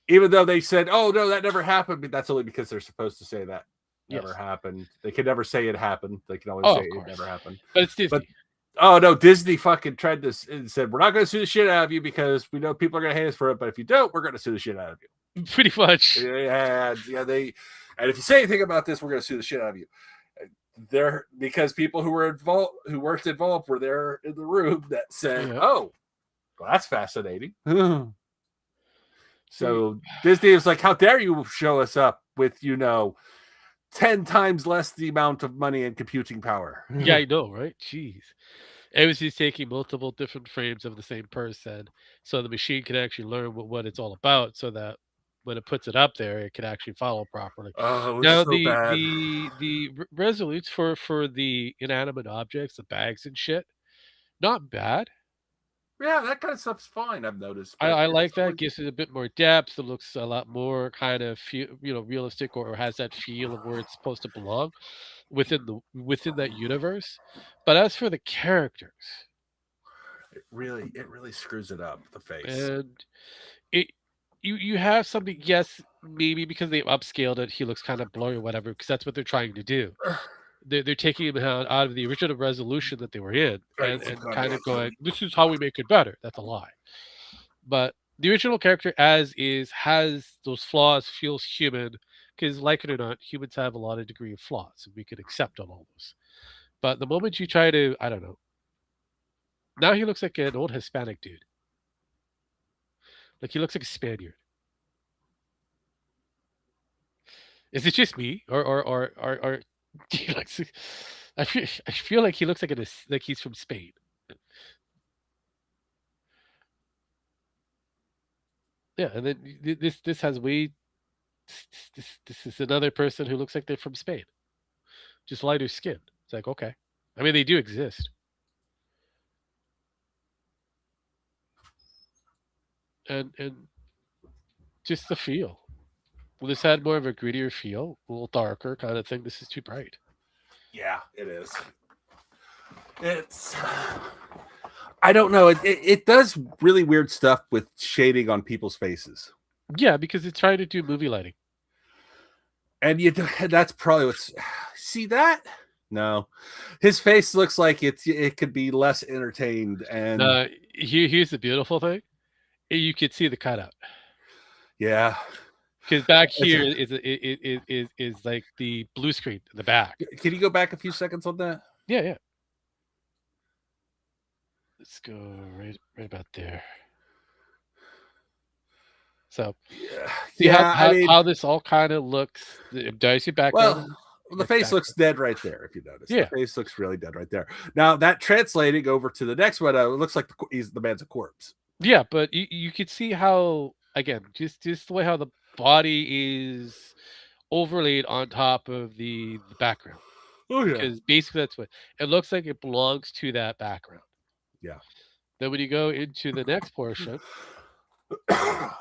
even though they said, "Oh no, that never happened," but that's only because they're supposed to say that never yes. happened. They can never say it happened. They can always Oh, say of it never course, happened. but it's But Disney. oh no, Disney fucking tried this and said, "We're not going to sue the shit out of you because we know people are going to hate us for it. But if you don't, we're going to sue the shit out of you." Pretty much. Yeah, and if you say anything about this, we're going to sue the shit out of you. There, because people who weren't involved, were there in the room that said, Yeah. "Oh, well, that's fascinating." See, So Disney is like, how dare you show us up with 10 times less the amount of money and computing power. yeah, I know, right? Jeez. It was just taking multiple different frames of the same person so the machine can actually learn what it's all about so that when it puts it up there, it can actually follow properly. Oh, it was Now so bad. the resolutes for the inanimate objects, the bags and shit, not bad. Yeah, that kind of stuff's fine, I've noticed, but I it's like that. always Gives it a bit more depth. It looks a lot more kind of realistic, or has that feel of where it's supposed to belong within that universe. But as for the characters, it really screws it up, the face. and it you have something, yes, maybe because they've upscaled it, he looks kind of blurry or whatever, because that's what they're trying to do. They're taking him out of the original resolution that they were in Trying to get some and kind of context. going, this is how we make it better. That's a lie. But the original character as is has those flaws, feels human, because like it or not, humans have a lot of degree of flaws, and we can accept all those. But the moment you try to, I don't know, now he looks like an old Hispanic dude. Like he looks like a Spaniard. Is it just me, or he looks? I feel like he looks like like he's from Spain. Yeah, and then this has way. This is another person who looks like they're from Spain, just lighter skin. It's like okay, I mean they do exist, and just the feel. Well, this had more of a grittier feel, a little darker kind of thing. This is too bright. Yeah, it is. It's. I don't know. It does really weird stuff with shading on people's faces. Yeah, because it's trying to do movie lighting. And that's probably what's. See that? No, his face looks like it could be less entertained. And here's the beautiful thing: you could see the cutout. Yeah, because back here is like the blue screen in the back. Can you go back a few seconds on that? Yeah. Let's go right about there. So see how this all kind of looks. Does your background? Well, the face looks dead right there. If you notice, the face looks really dead right there. Now that translating over to the next one, it looks like the man's a corpse. Yeah, but you could see how again, just the way how the body is overlaid on top of the background. Oh yeah, because basically that's what it looks like. It belongs to that background. Yeah. Then when you go into the next portion,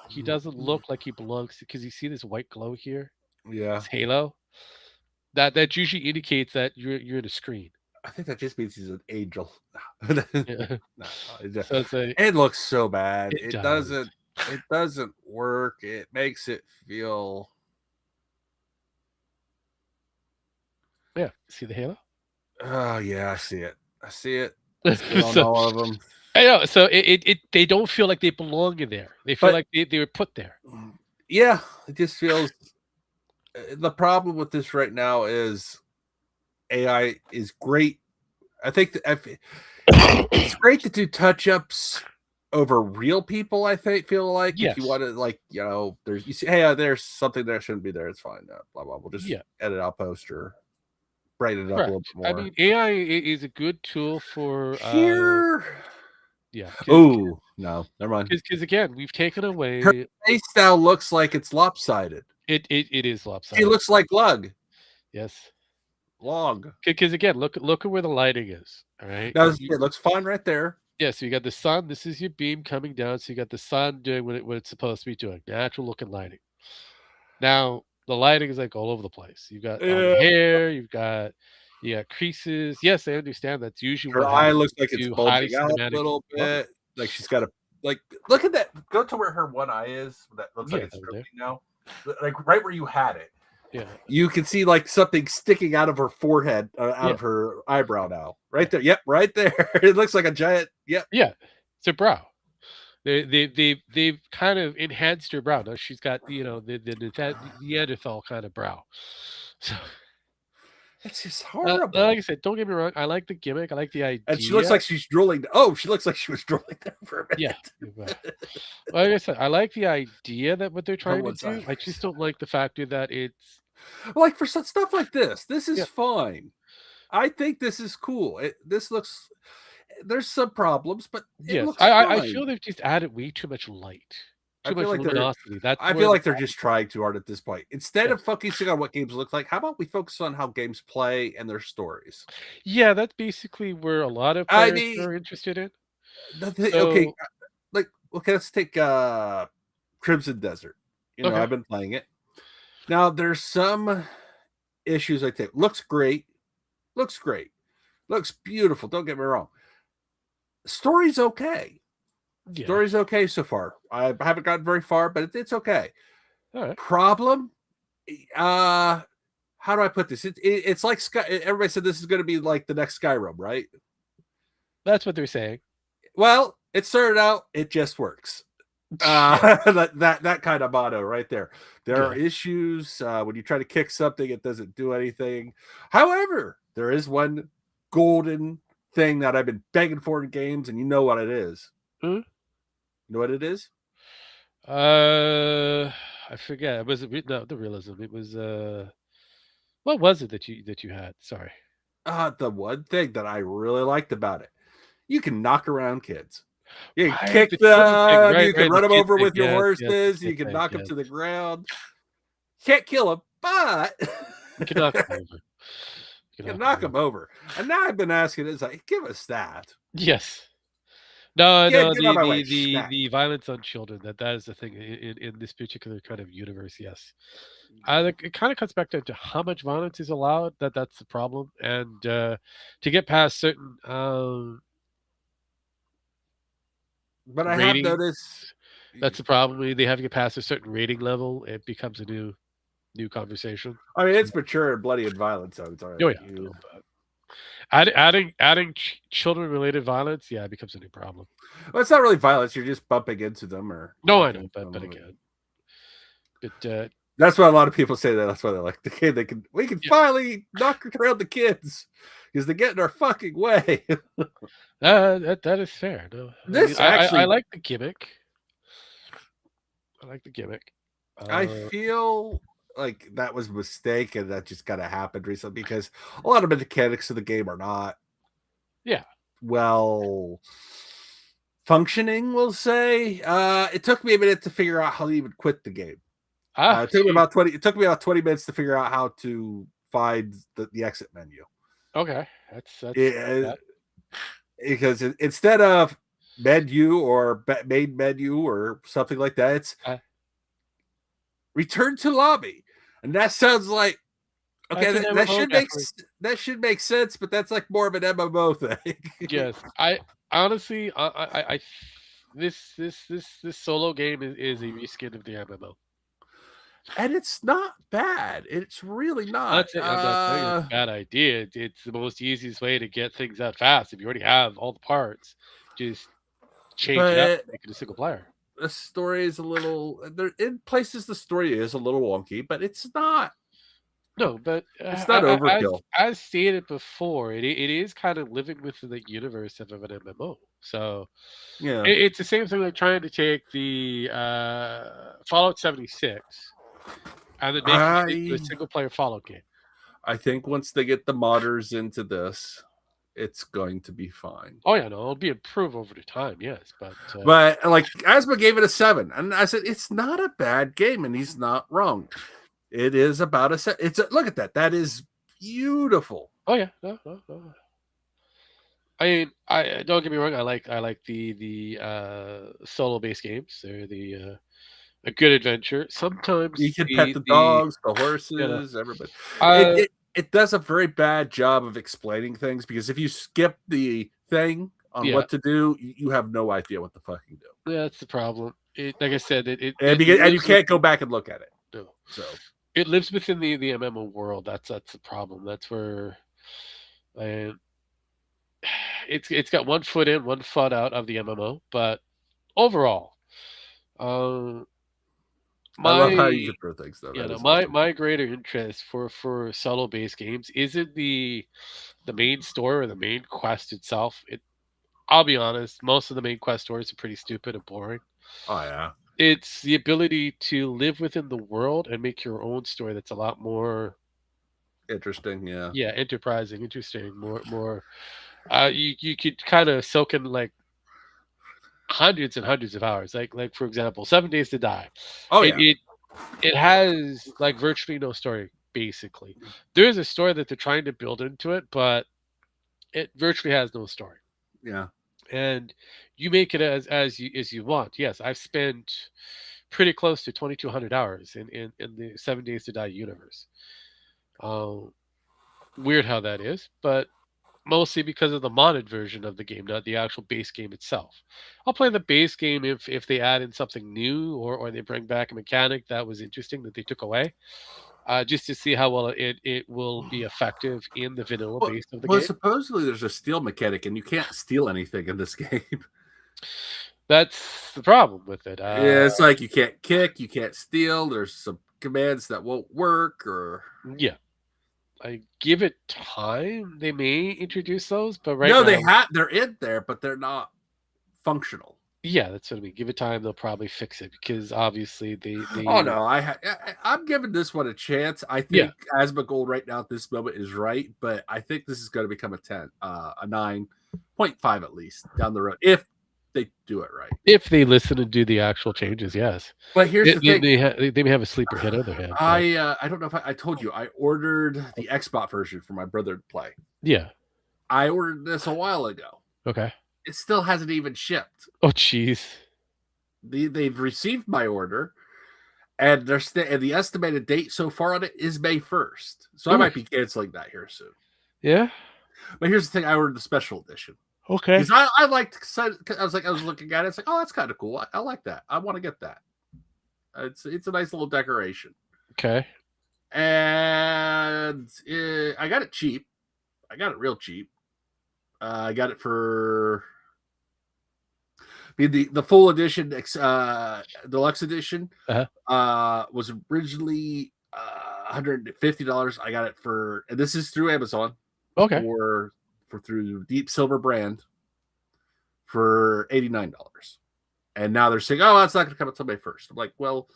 he doesn't look like he belongs because you see this white glow here. Yeah, this halo. That usually indicates that you're the screen. I think that just means he's an angel. Yeah. It looks so bad. It doesn't work. It makes it feel. Yeah, see the halo? Oh yeah, I see it. I see it. On all of them. I know. So they don't feel like they belong in there. They feel like they were put there. Yeah, it just feels. The problem with this right now is AI is great. I think it's great to do touch-ups over real people. I feel like if you want to, there's you see, hey, there's something there shouldn't be there. It's fine. Blah blah. We'll just edit out post or brighten it up a little bit more. I mean, AI is a good tool for here. Yeah. Oh no, never mind. Because again, we've taken away. Her face now looks like it's lopsided. It is lopsided. She looks like Lug. Yes. Log. Because again, look at where the lighting is. All right. Now, it looks fine right there. Yeah. So you got the sun. This is your beam coming down. So you got the sun doing what it's supposed to be doing. Natural looking lighting. Now the lighting is like all over the place. You've got hair. You got creases. Yes, I understand. That's usually her eye looks like it's bulging out a little bit. Like she's got look at that. Go to where her one eye is. That looks like it's drooping now. Like right where you had it. Yeah. You can see like something sticking out of her forehead, out of her eyebrow now. Right there. Yep, right there. It looks like a giant. Yep. Yeah, it's a brow. They've kind of enhanced her brow. Now she's got the Neanderthal kind of brow. So it's just horrible. Like I said, don't get me wrong. I like the gimmick. I like the idea. And she looks like she's drooling. Oh, she looks like she was drooling there for a minute. Yeah. Like I said, I like the idea that what they're trying to do. I just don't like the factor that it's like for some stuff like this. This is fine. I think this is cool. This looks. There's some problems, but it looks fine. I feel they've just added way too much light. Too much luminosity. I feel like they're just trying too hard at this point. Instead of focusing on what games look like, how about we focus on how games play and their stories? Yeah, that's basically where a lot of players are interested in. Okay, let's take Crimson Desert. I've been playing it. Now there's some issues I think. Looks great. Looks beautiful. Don't get me wrong. Story's okay. Yeah. Story's okay so far. I haven't gotten very far, but it's okay. All right. Problem, how do I put this? It's like Sky. Everybody said this is going to be like the next Skyrim, right? That's what they're saying. Well, it started out. It just works. That kind of motto right there. There are issues when you try to kick something, it doesn't do anything. However, there is one golden thing that I've been begging for in games, and you know what it is. Mm-hmm. You know what it is? I forget. Was it the realism? It was what was it that you had? Sorry. The one thing that I really liked about it, you can knock around kids. You can kick them. You can run them over with your horses. You can knock them to the ground. Can't kill them, but you can knock them over. You can knock them over. And now I've been asking, it's like, give us that. Yes. No, Get no, get out of my way. the violence on children, that is the thing in this particular kind of universe, yes. Like, it kinda comes back down to how much violence is allowed, that's the problem, and, to get past certain, But I have rating, noticed. that's the problem. They have to get past a certain rating level, it becomes a new conversation. I mean, So it's mature and bloody and violent, so it's all oh, right. yeah, no, but adding children-related violence, yeah, it becomes a new problem. Well, it's not really violence. You're just bumping into them or No, I talking know, to them. but again, but, That's why a lot of people say that. That's why they like the kid. We can yeah, finally knock around the kids because they get in our fucking way. that is fair, no, I mean, This I actually, like the gimmick. I like the gimmick. I Uh, feel like that was a mistake, and that just kind of happened recently because a lot of the mechanics of the game are not yeah. well functioning. We'll say. It took me a minute to figure out how to even quit the game. It took me See, about 20. It took me about 20 minutes to figure out how to find the exit menu. okay, that's It, that. because instead of menu or main menu or something like that, it's Uh, return to lobby, and that sounds like okay. that's an That MMO, should make definitely. sense, but that's like more of an MMO thing. Yes, I honestly, this solo game is a reskin of the MMO. And it's not bad. It's really not. I'm not saying it's a bad idea. It's the most easiest way to get things out fast. If you already have all the parts, just change it up, But make it a single player. the story is a little. There in places the story is a little wonky, but it's not. No, but It's not overkill. as stated before, it is kind of living within the universe of an MMO. So Yeah. it's the same thing like trying to take the Fallout 76 and then making it into a I single player Fallout game. I think once they get the modders into this, it's going to be fine. Oh yeah, no, it'll be improved over the time, yes, but But like Asma gave it a 7, and I said it's not a bad game, and he's not wrong. It is about a set. Look at that. That is beautiful. oh yeah, no. I mean, I don't get me wrong. I like the solo based games. They're a good adventure. You Sometimes can pet the the dogs, the you know horses, everybody. It, uh it it does a very bad job of explaining things because if you skip the thing on yeah, what to do, you have no idea what the fucking do. yeah, that's the problem. It like I said, And you lives can't go within back and look at it. no, So it lives within the MMO world. That's the problem. That's where and it's got one foot in, one foot out of the MMO. But overall, um, I love how you my can throw things though. you That know is awesome. my greater interest for solo based games isn't the main story or the main quest itself. I'll be honest, most of the main quest stories are pretty stupid and boring. Oh yeah. It's the ability to live within the world and make your own story that's a lot more Interesting, yeah. yeah, enterprising, interesting, more you could kind of soak in like hundreds and hundreds of hours. Like for example, 7 Days to Die. Oh It yeah. it it has like virtually no story basically. There is a story that they're trying to build into it, but it virtually has no story. Yeah. And you make it as you want. Yes, I've spent pretty close to 2,200 hours in the 7 Days to Die universe. Um, weird how that is, but mostly because of the modded version of the game, not the actual base game itself. I'll play the base game if they add in something new or they bring back a mechanic that was interesting that they took away, just to see how well it will be effective in the vanilla Well, base of the well, game. supposedly there's a steal mechanic, and you can't steal anything in this game. That's the problem with it. Yeah, it's like you can't kick, you can't steal. There's some commands that won't work, or Yeah, I give it time. They may introduce those, but right no, now, they're in there, but they're not functional. yeah, that's what I mean. Give it time; they'll probably fix it because obviously Oh they no, I'm giving this one a chance. I yeah. think Asma Gold right now at this moment is right, but I think this is going to become a 10, a 9.5 at least down the road if they do it right. If they listen and do the actual changes, yes. But here's the thing. They may have a sleeper hit on their hand, but I don't know if I told you I ordered the Xbox version for my brother to play. yeah. I ordered this a while ago. Okay. it still hasn't even shipped. Oh, jeez. They've received my order, and the estimated date so far on it is May 1st. So I might be canceling that here soon. Yeah. But here's the thing: I ordered the special edition. Okay. Because I liked. I was looking at it. It's like, oh, that's kind of cool. I like that. I want to get that. It's a nice little decoration. Okay. And I got it cheap. I got it real cheap. I got it for the full edition, deluxe edition. Was originally $150. I got it and this is through Amazon. Okay. For through Deep Silver brand for $89. And now they're saying, oh, that's not going to come until May 1st. I'm like, well,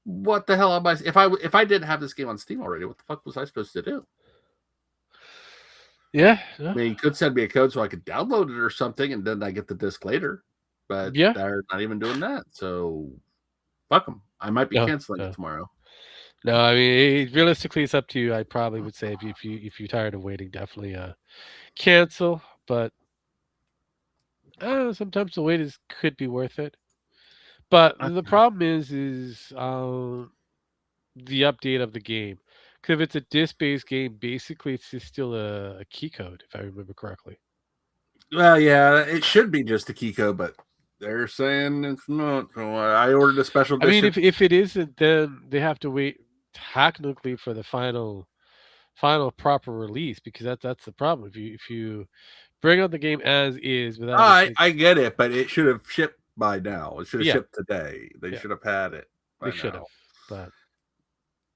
what the hell am I? If I didn't have this game on Steam already, what the fuck was I supposed to do? Yeah. I mean, you could send me a code so I could download it or something, and then I get the disc later. But they're not even doing that. So fuck them. I might be canceling it tomorrow. No, I mean, realistically, it's up to you. I probably would say if you're tired of waiting, definitely cancel. But sometimes the wait could be worth it. But the problem is the update of the game. Because if it's a disc-based game, basically it's just still a key code, if I remember correctly. Well, yeah, it should be just a key code, but they're saying it's not. So I ordered a special edition. I mean, if it isn't, then they have to wait technically for the final proper release, because that's the problem. If you bring out the game as is without I get it, but it should have shipped by now. It should have shipped today. They should have had it. They should have, but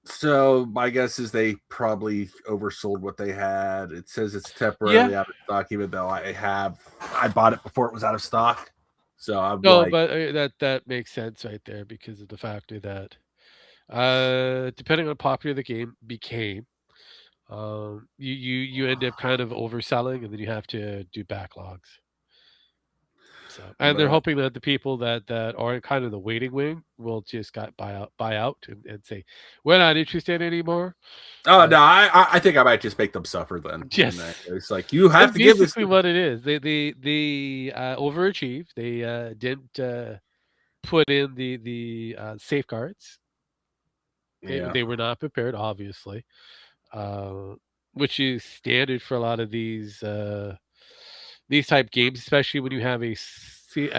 so my guess is they probably oversold what they had. It says it's temporarily out of stock, even though I bought it before it was out of stock. So I'm but that makes sense right there, because of the factor that depending on how popular the game became, you end up kind of overselling, and then you have to do backlogs. So, and they're hoping that the people that are kind of the waiting wing will just buy out and say, we're not interested anymore. Oh no, I think I might just make them suffer then. Yes, it's like you have to give this. Basically, what it is, they overachieved. They didn't put in the safeguards. They were not prepared, obviously, which is standard for a lot of these type games, especially when you have and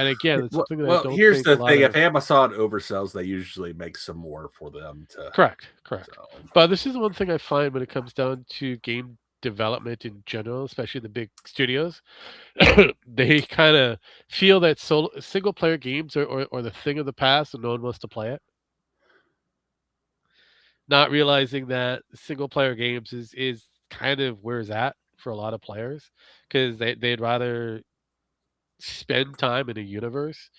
again, it's something that I don't here's think the thing: if Amazon oversells, they usually make some more for them to. Correct. So. But this is one thing I find when it comes down to game development in general, especially the big studios. They kind of feel that single player games are the thing of the past, and no one wants to play it. Not realizing that single player games is kind of where it's at for a lot of players, because they'd rather spend time in a universe,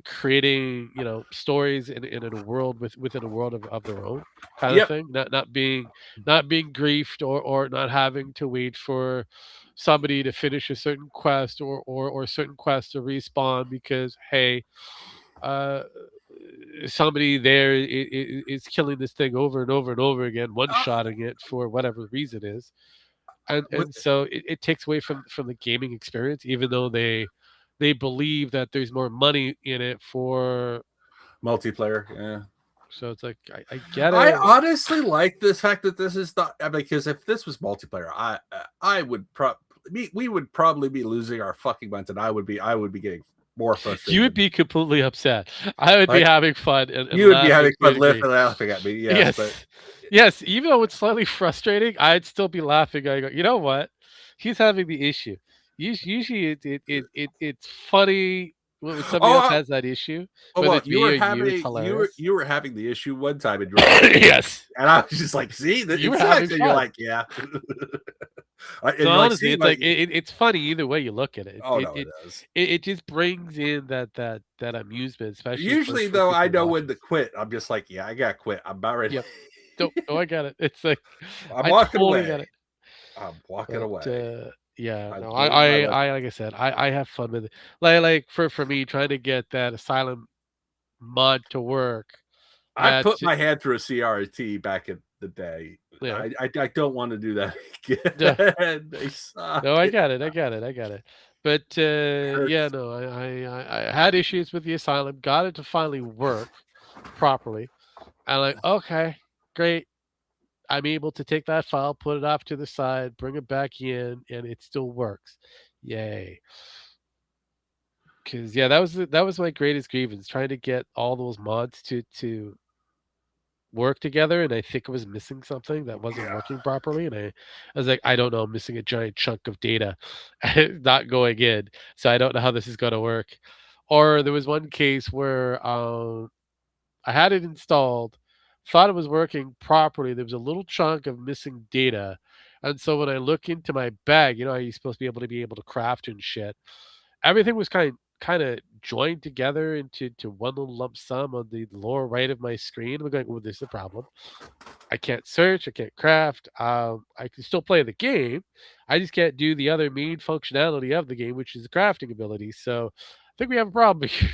creating stories in a world within a world of their own kind of thing, not being griefed or not having to wait for somebody to finish a certain quest or certain quest to respawn because somebody there is killing this thing over and over and over again, one-shotting it for whatever reason is. And so it takes away from the gaming experience, even though they believe that there's more money in it for multiplayer. Yeah. So it's like I get it. I honestly like this fact that this is not, because if this was multiplayer, I would we would probably be losing our fucking minds, and I would be getting more frustrated. You would be completely upset. I would be having fun. And you would be having fun laughing at me. Yes. Yes, even though it's slightly frustrating, I'd still be laughing. I go, you know what? He's having the issue. Usually, it's funny when somebody else has that issue. You were having the issue one time, and yes, and I was just like, see, that you were having fun. You're like, yeah. So honestly, it's like it's funny either way you look at it. It just brings in that amusement, especially. Usually, though, I know when to quit. I'm just like, yeah, I gotta quit. I'm about ready. Yep. I got it. It's like I'm walking away. I'm walking away. Yeah, no, I like I said, I have fun with it. Like for me, trying to get that Asylum mod to work. I put my hand through a CRT back in the day. Yeah. I don't want to do that again. No, I got it. But yeah, Hurts. no, I had issues with the asylum. Got it to finally work properly. I'm like, okay, great. I'm able to take that file, put it off to the side, bring it back in, and it still works. Yay! Because yeah, that was my greatest grievance, trying to get all those mods to work together, and I think I was missing something that wasn't Yeah. working properly, and I was like, I don't know, I'm missing a giant chunk of data, not going in, so I don't know how this is going to work. Or there was one case where I had it installed, thought it was working properly. There was a little chunk of missing data. And so when I look into my bag, you know how you're supposed to be able to craft and shit. Everything was kind of joined together into one little lump sum on the lower right of my screen. I'm going, well, this is a problem. I can't search, I can't craft. I can still play the game. I just can't do the other main functionality of the game, which is the crafting ability. So I think we have a problem here.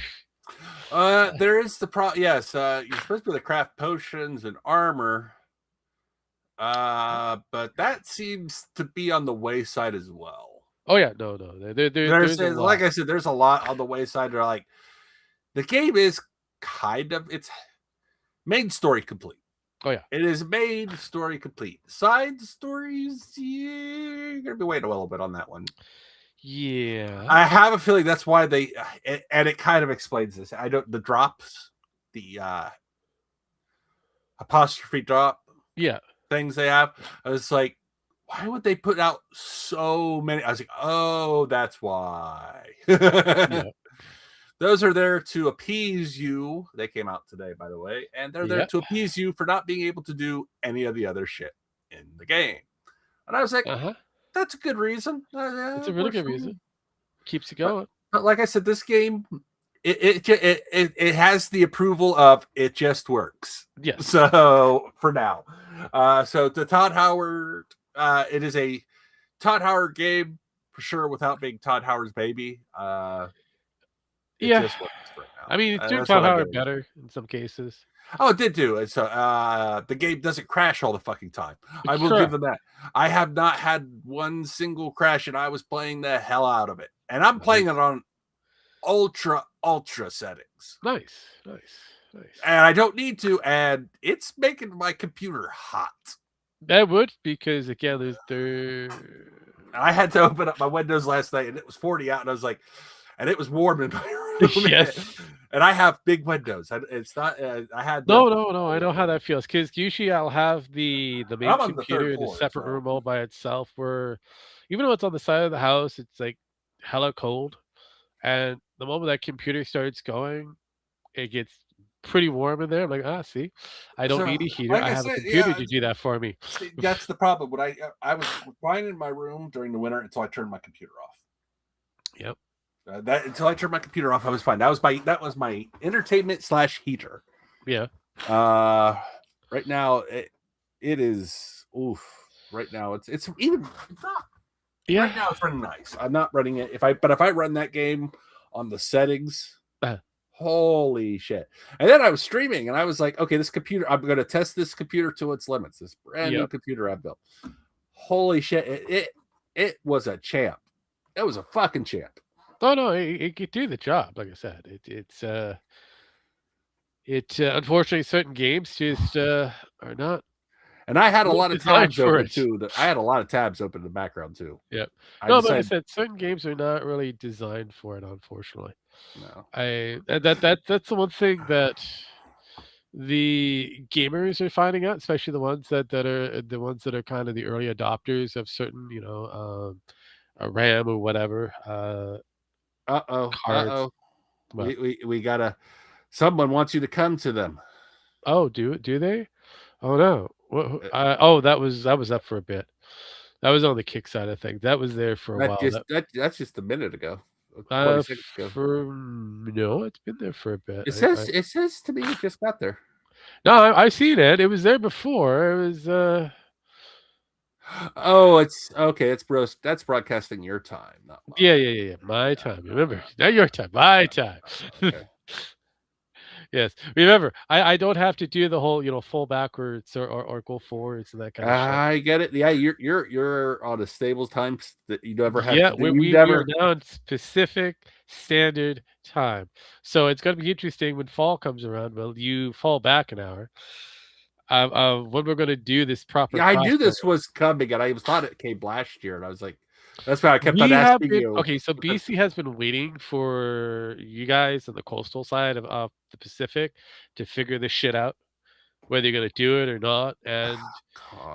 There is the Yes, you're supposed to be able to craft potions and armor. But that seems to be on the wayside as well. Oh yeah, no. There's a lot. Like I said, there's a lot on the wayside. They're like, the game is it's main story complete. Oh yeah, it is main story complete. Side stories, you're gonna be waiting a little bit on that one. yeah. I have a feeling that's why and it kind of explains this. The drops, the apostrophe drop, Yeah. things they have. I was like, why would they put out so many? I was like, oh, that's why. Yeah. Those are there to appease you. They came out today, by the way, and they're there Yeah. to appease you for not being able to do any of the other shit in the game. And I was like, Uh-huh. that's a good reason. It's a really good reason. Keeps you going. But like I said, this game, it has the approval of it just works. Yes. So for now, so the Todd Howard, it is a Todd Howard game for sure, without being Todd Howard's baby. It Yeah. just works right now. I mean, it's doing That's Todd what I'm Howard getting. better in some cases. Oh, it did do. So the game doesn't crash all the fucking time. I will give them that. I have not had one single crash, and I was playing the hell out of it. And I'm playing it on ultra settings. Nice. And I don't need to, and it's making my computer hot. That would, because again, there. I had to open up my windows last night, and it was 40 out, and I was like, and it was warm in my room. Yes. And I have big windows. It's not. I had No. I know how that feels, because usually I'll have the main computer in a separate room all by itself, where even though it's on the side of the house, it's like hella cold. And the moment that computer starts going, it gets pretty warm in there. I'm like, see, I don't need a heater. Like I have a computer to do that for me. That's the problem. When I was fine in my room during the winter until I turned my computer off. Yep. Until I turned my computer off, I was fine. That was my entertainment / heater. Yeah. Right now it is oof. Right now it's not. Yeah. Right now it's running nice. I'm not running it. If I run that game on the settings, holy shit. And then I was streaming and I was like, okay, this computer, I'm going to test this computer to its limits. This brand new computer I built. Holy shit. It was a champ. It was a fucking champ. Oh no, it could do the job. Like I said, it's unfortunately certain games just are not. And I had a lot of tabs open too. I had a lot of tabs open in the background too. Yep. But like I said, certain games are not really designed for it, unfortunately. No. That's the one thing that the gamers are finding out, especially the ones that are kind of the early adopters of certain, a RAM or whatever. Cards. We gotta. Someone wants you to come to them. Oh, do they? Oh no. That was up for a bit. That was on the kick side of things. That was there for a while. That's just a minute ago. 20 seconds ago. No, it's been there for a bit. It says to me it just got there. No, I seen it. It was there before. It was Oh, it's okay. That's broadcasting your time, not mine. Yeah. My time. Remember, not your time. My time. Okay. Yes. Remember, I don't have to do the whole, fall backwards or go forwards and that kind of shit. I get it. Yeah, you're on a stable time that you never have Yeah, to do. we You we we are never. now on Pacific Standard Time. So it's gonna be interesting when fall comes around. Well, you fall back an hour. When we're gonna do this proper Yeah, I knew crossover. this was coming, and I was thought it came last year, and I was like, that's why I kept on We have asking been you. okay, so Because BC has been waiting for you guys on the coastal side of the Pacific to figure this shit out, whether you're gonna do it or not. And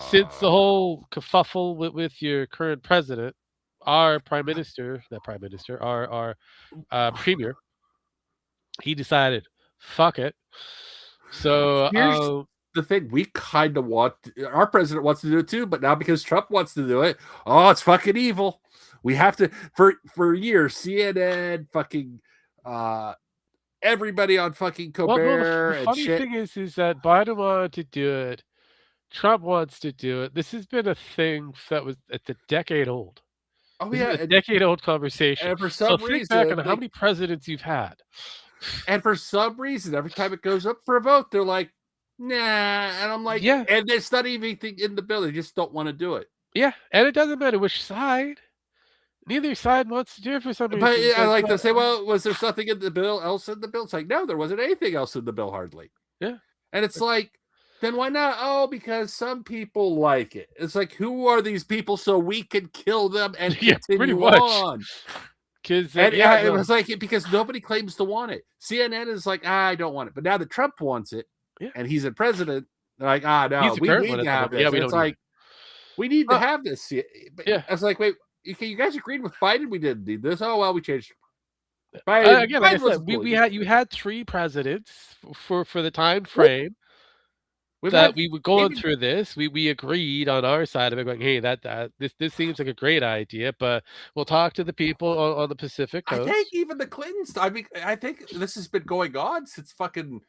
since the whole kerfuffle with your current president, our prime minister, not prime minister, our premier, he decided, fuck it. So, here's the thing: we kind of want our president wants to do it too, but now because Trump wants to do it, oh, it's fucking evil. We have to for years. CNN, fucking everybody on fucking well, the Colbert and funny shit. thing is that Biden wanted to do it, Trump wants to do it. This has been a thing that was it's a decade old. Oh This is yeah, a decade-old conversation. and for So some think back on reason, how many presidents you've had. every time it goes up for a vote, they're like, nah, and I'm like, Yeah, and it's not even anything in the bill. They just don't want to do it. yeah, and it doesn't matter which side. Neither side wants to do it for some But reason. It's I like, like to well, say, well, was there something in the bill else in the bill? It's like, no, there wasn't anything else in the bill hardly. yeah, And it's like, then why not? Oh, because some people like it. It's like, who are these people so we can kill them and yeah, pretty continue much. on? Because And yeah, it no, was like because nobody claims to want it. CNN is like, I don't want it. But now that Trump wants it yeah, and he's a president, they're like, no, he's the we current one need at to the have moment. Yeah, this. we And don't it's need it. like, we need to Well, have this. But yeah. I was like, wait, okay, you guys agreed with Biden? We didn't need this. Oh, well, we changed. Biden, Again, like I Biden was said, cool. we had you had 3 presidents for the time We've frame that had we were going even through this. We agreed on our side of it, going, "Hey, this seems like a great idea, but we'll talk to the people on the Pacific I think Coast." even the Clintons. I mean, I think this has been going on since fucking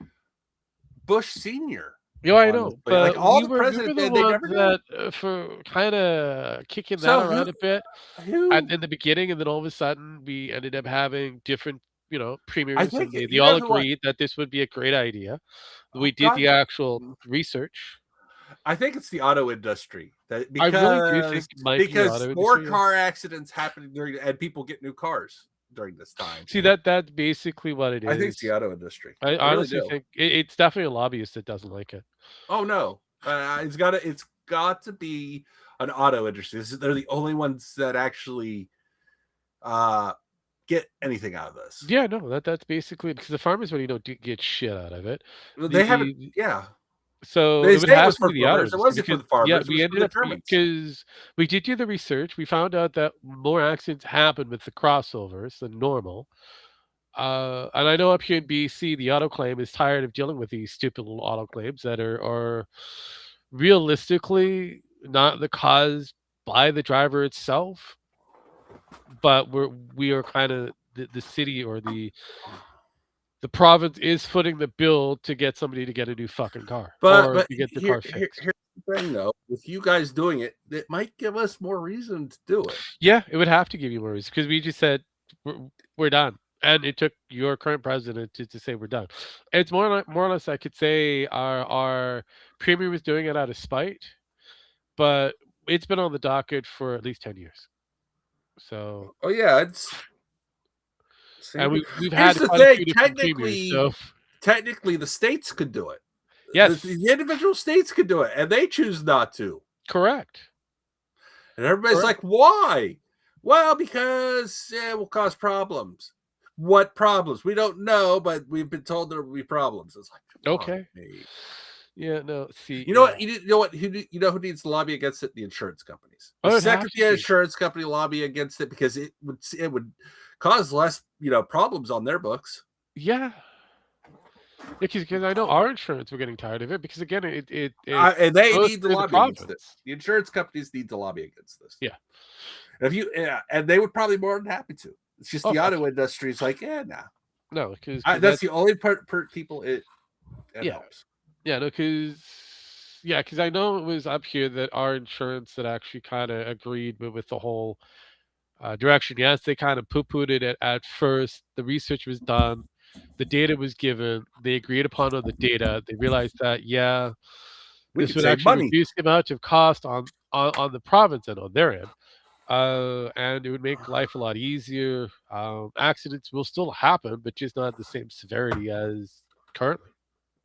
Bush Senior. Yeah, I know, Honestly, like but all the we were presidents, the they ones never do it. that, for kinda kicking that So around a bit, and who? in the beginning, and then all of a sudden, we ended up having different, I premiers, think and they you all know who I. agreed that this would be a great idea. We Oh did God, the actual research. I think it's the auto industry that I really do think it might be the auto more industry, yeah. car accidents happening during and people get new cars during this time. See, that's basically what it I think it's is. the auto industry. I I really honestly do. think it's definitely a lobbyist that doesn't like it. Oh no, it's got to be an auto industry. They're the only ones that actually uh get anything out of this. Yeah, no, that's basically because the farmers really don't get shit out of it. They haven't. The Yeah, So they it would say it have was to be for the auto farmers. It industry wasn't for because, the yeah, farmers. It we was for ended the up Germans. because we did do the research. We found out that more accidents happen with the crossovers than normal. And I know up here in BC, the auto claim is tired of dealing with these stupid little auto claims that are realistically not the cause by the driver itself, but we are kind of the city or the province is footing the bill to get somebody to get a new fucking car or But to get the car fixed. here's the thing though. With you guys doing it, it might give us more reason to do it. Yeah, it would have to give you more reason because we just said we're done, and it took your current president to say we're done. It's more or less I could say our premier was doing it out of spite, but it's been on the docket for at least 10 years. So, Oh yeah, it's. See, and we've here's had the quite a thing. few different premiers. So, Technically, the states could do it. yes, The individual states could do it, and they choose not to. correct. And everybody's Correct. like, "Why?" Well, because it will cause problems. What problems? We don't know, but we've been told there will be problems. It's like, come on, Okay. mate. Yeah. No. See. You know Yeah. what? You know what? You know who needs to lobby against it? The insurance companies. Oh, The it has second to the be. insurance company lobby against it because it would cause less problems on their books. Yeah. Because I know our insurance we're getting tired of it because again it And they goes need to through the lobby against it. province. The insurance companies need to lobby against this. Yeah. And they would probably be more than happy to. It's just Oh, the fuck. auto industry is like, nah. No, because That's the only part per people it yeah. helps. Yeah, no, because I know it was up here that our insurance that actually kind of agreed with the whole direction. Yes, they kind of poo-pooed it at first. The research was done. The data was given. They agreed upon on the data. They realized that, yeah, We this could would save actually money. reduce the amount of cost on the province and on their end. And it would make life a lot easier. Accidents will still happen, but just not the same severity as currently.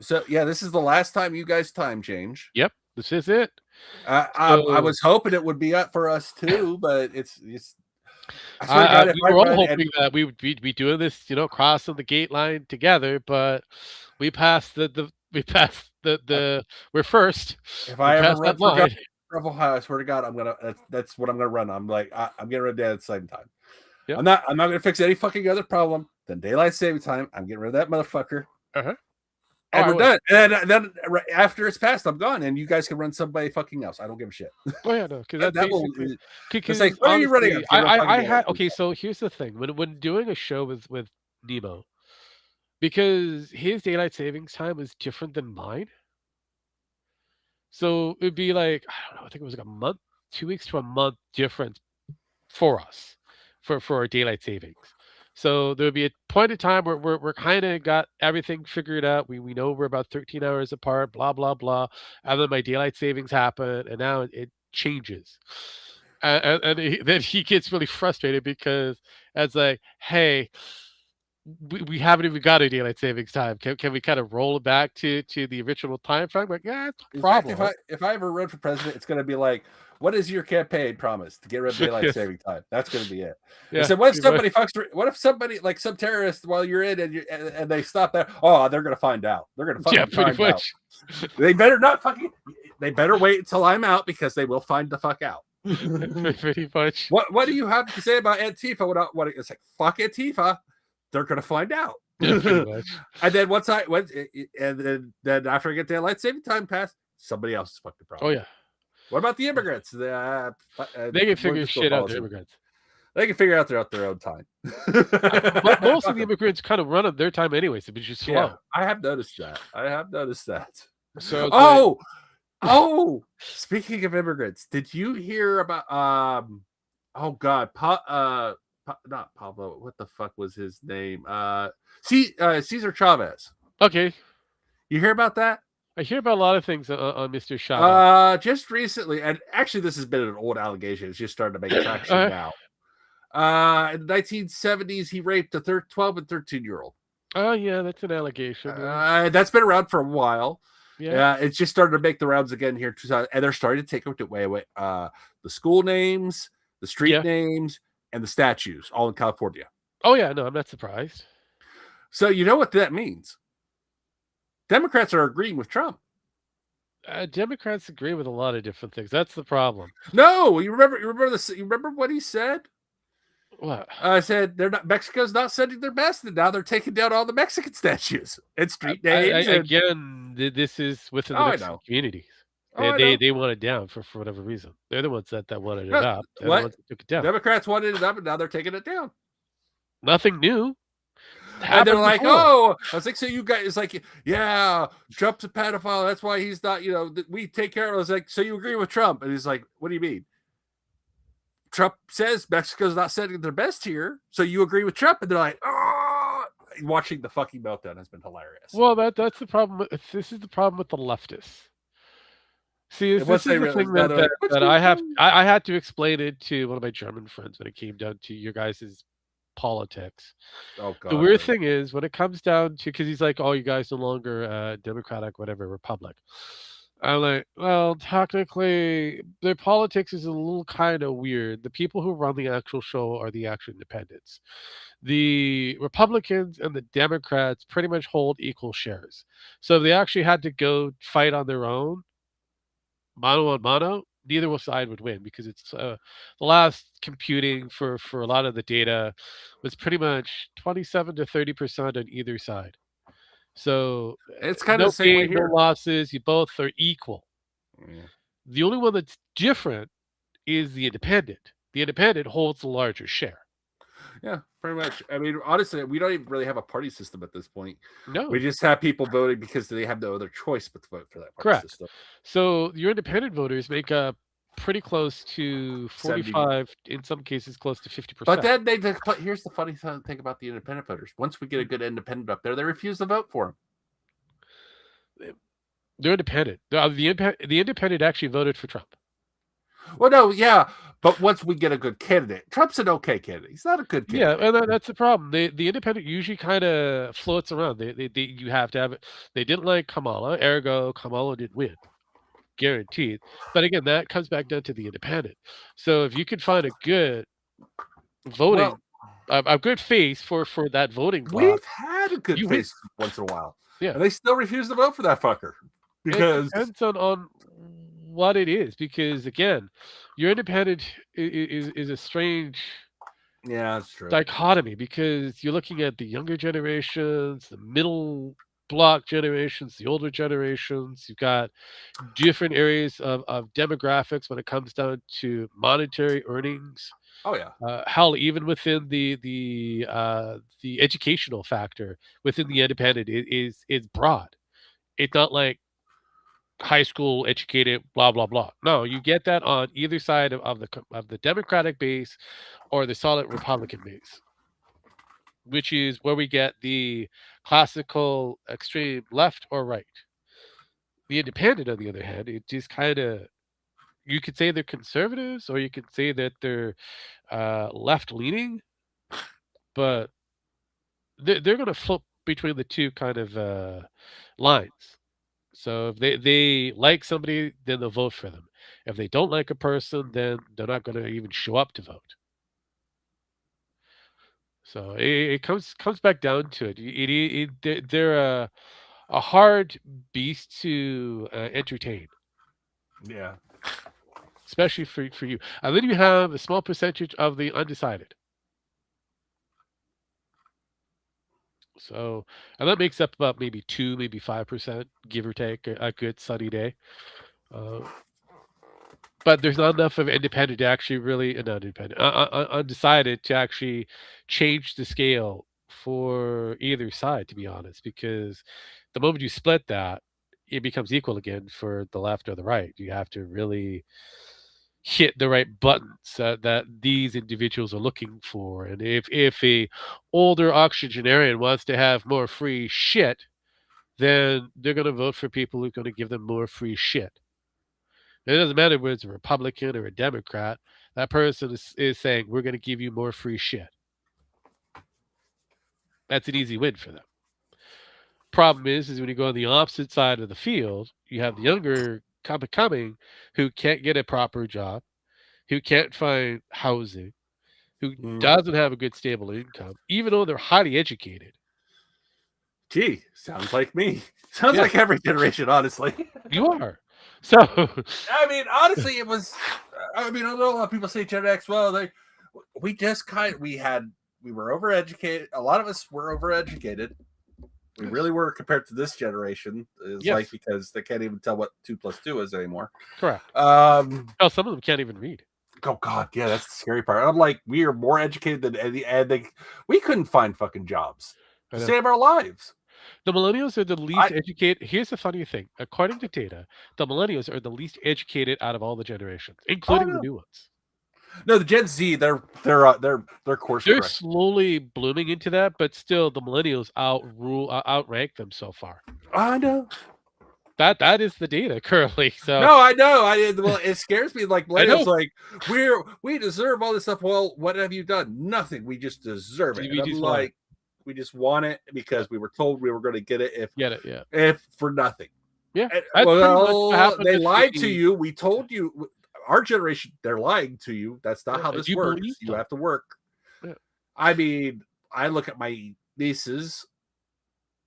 So yeah, this is the last time you guys time change. Yep, this is it. I was hoping it would be up for us too, but it's. I swear to I God, if we I were all run hoping that we would be doing this, crossing the gate line together, but we passed we passed we're first. if We I ever passed run that for line. governor of Ohio, I swear to God, I'm gonna. That's what I'm gonna run. I'm like I'm getting rid of that at the same time. Yep. I'm not gonna fix any fucking other problem than daylight saving time. I'm getting rid of that motherfucker. Uh-huh. And we're done. And then after it's passed, I'm gone, and you guys can run somebody fucking else. I don't give a shit. Oh yeah, no, because that's basically it's like, what are you running on? I had okay. So here's the thing: when doing a show with Nemo, because his daylight savings time was different than mine, so it'd be like I don't know. I think it was like a month, 2 weeks to a month difference for us for our daylight savings. So there would be a point in time where we're kind of got everything figured out. We know we're about 13 hours apart, blah blah blah. And then my daylight savings happen, and now it changes. Then he gets really frustrated because it's like, hey, we haven't even got a daylight savings time. Can we kind of roll it back to the original time frame? Like, yeah, it's no problem. If I ever run for president, it's going to be like, what is your campaign promise to get rid of daylight saving time? That's going to be it. Yeah, so what if somebody like some terrorist while you're in and they stop there? Oh, they're going to find out. They're going to find out. They better not fucking. They better wait until I'm out because they will find the fuck out. Pretty much. What do you have to say about Antifa? What it's like? Fuck Antifa. They're going to find out. Yeah, pretty much. And then then after I get daylight saving time passed, somebody else is fucking problem. Oh yeah. What about the immigrants? They can figure shit out. The immigrants. They can figure out their own time. But most of the immigrants kind of run on their time anyways. It's just slow. Yeah, I have noticed that. So speaking of immigrants, did you hear about oh God, not Pablo, what the fuck was his name? Cesar Chavez. Okay. You hear about that? I hear about a lot of things on Mr. Chavez. Just recently, and actually this has been an old allegation. It's just starting to make traction now. In the 1970s, he raped a 12 and 13-year-old. Oh, yeah, that's an allegation. That's been around for a while. Yeah, it's just starting to make the rounds again here. And they're starting to take away the school names, the street names, and the statues, all in California. Oh, yeah, no, I'm not surprised. So you know what that means? Democrats are agreeing with Trump. Democrats agree with a lot of different things. That's the problem. No, you remember this? You remember what he said? What? I said Mexico's not sending their best, and now they're taking down all the Mexican statues and street names. Again, this is within the Mexican communities. They want it down for whatever reason. They're the ones that wanted it up. They're the ones that took it down. Democrats wanted it up, and now they're taking it down. Nothing new. And they're like, oh, I was like, so you guys, like, yeah, Trump's a pedophile. That's why he's not, we take care of it. I was like, so you agree with Trump? And he's like, what do you mean? Trump says Mexico's not sending their best here. So you agree with Trump? And they're like, oh, watching the fucking meltdown has been hilarious. Well, that's the problem. This is the problem with the leftists. See, this is the thing that I had to explain it to one of my German friends when it came down to your guys' politics. Oh God! The weird thing is when it comes down to, because he's like, "Oh, you guys no longer Democratic, whatever, Republic." I'm like, well, technically, their politics is a little kind of weird. The people who run the actual show are the actual independents. The Republicans and the Democrats pretty much hold equal shares. So if they actually had to go fight on their own, mano a mano, neither side would win because it's the last computing for a lot of the data was pretty much 27 to 30% on either side. So it's kind of the same way here. No losses, you both are equal. Yeah. The only one that's different is the independent. The independent holds the larger share. Yeah, pretty much. I mean, honestly, we don't even really have a party system at this point. No. We just have people voting because they have no other choice but to vote for that party system. So your independent voters make up pretty close to 70. 45, in some cases close to But 50%. then here's the funny thing about the independent voters. Once we get a good independent up there, they refuse to vote for him. They're independent. The independent actually voted for Trump. Well, no, yeah, but once we get a good candidate, Trump's an okay candidate. He's not a good Yeah, candidate. and that's the problem. The independent usually kind of floats around. You have to have it. They didn't like Kamala, ergo Kamala didn't win, guaranteed. But again, that comes back down to the independent. So if you can find a good voting, Well, a good face for that voting block, we've had a good you win. face once in a while, Yeah, and they still refuse to vote for that fucker it because depends on what it is. Because again, your independent is a strange yeah, that's true. dichotomy because you're looking at the younger generations, the middle block generations, the older generations. You've got different areas of demographics when it comes down to monetary earnings. Oh yeah, Hell, even within the educational factor within the independent is broad. It's not like high school educated, blah blah blah. No, you get that on either side of the Democratic base or the solid Republican base, which is where we get the classical extreme left or right. The independent, on the other hand, it just kind of, you could say they're conservatives or you could say that they're left leaning, but they're going to flip between the two kind of lines. So if they like somebody, then they'll vote for them. If they don't like a person, then they're not going to even show up to vote. So it comes back down to it. They're a hard beast to entertain, yeah. especially for you. And then you have a small percentage of the undecided. So, and that makes up about maybe 2, maybe 5%, give or take, a good sunny day. Uh, but there's not enough of independent to actually really, not independent, undecided to actually change the scale for either side, to be honest, because the moment you split that, it becomes equal again for the left or the right. You have to really hit the right buttons that these individuals are looking for. And if a older octogenarian wants to have more free shit, then they're going to vote for people who are going to give them more free shit. It doesn't matter whether it's a Republican or a Democrat. That person is saying, we're going to give you more free shit. That's an easy win for them. Problem is when you go on the opposite side of the field, you have the younger coming who can't get a proper job, who can't find housing, who doesn't have a good stable income, even though they're highly educated. Gee, sounds like me. Sounds like every generation, honestly. You are. So, I mean, honestly, it was. I mean, I know a lot of people say Gen X. Well, we just we were overeducated. A lot of us were overeducated. We really were compared to this generation. It's like because they can't even tell what 2 + 2 is anymore. Correct. Some of them can't even read. Oh God, yeah, that's the scary part. I'm like, we are more educated than any, and we couldn't find fucking jobs to save our lives. The millennials are the least educated. Here's the funny thing: according to data, the millennials are the least educated out of all the generations, including the new ones. No, the Gen Z, they're course. They're slowly blooming into that, but still, the millennials outrank them so far. I know. That is the data currently. So no, I know. Well, it scares me. Like millennials, like we deserve all this stuff. Well, what have you done? Nothing. We just deserve it. We just want it because we were told we were going to get it. If for nothing. Yeah. Well, they lied to you. We told you. Our generation, they're lying to you. That's not how this works. You have to work. Yeah. I mean, I look at my nieces.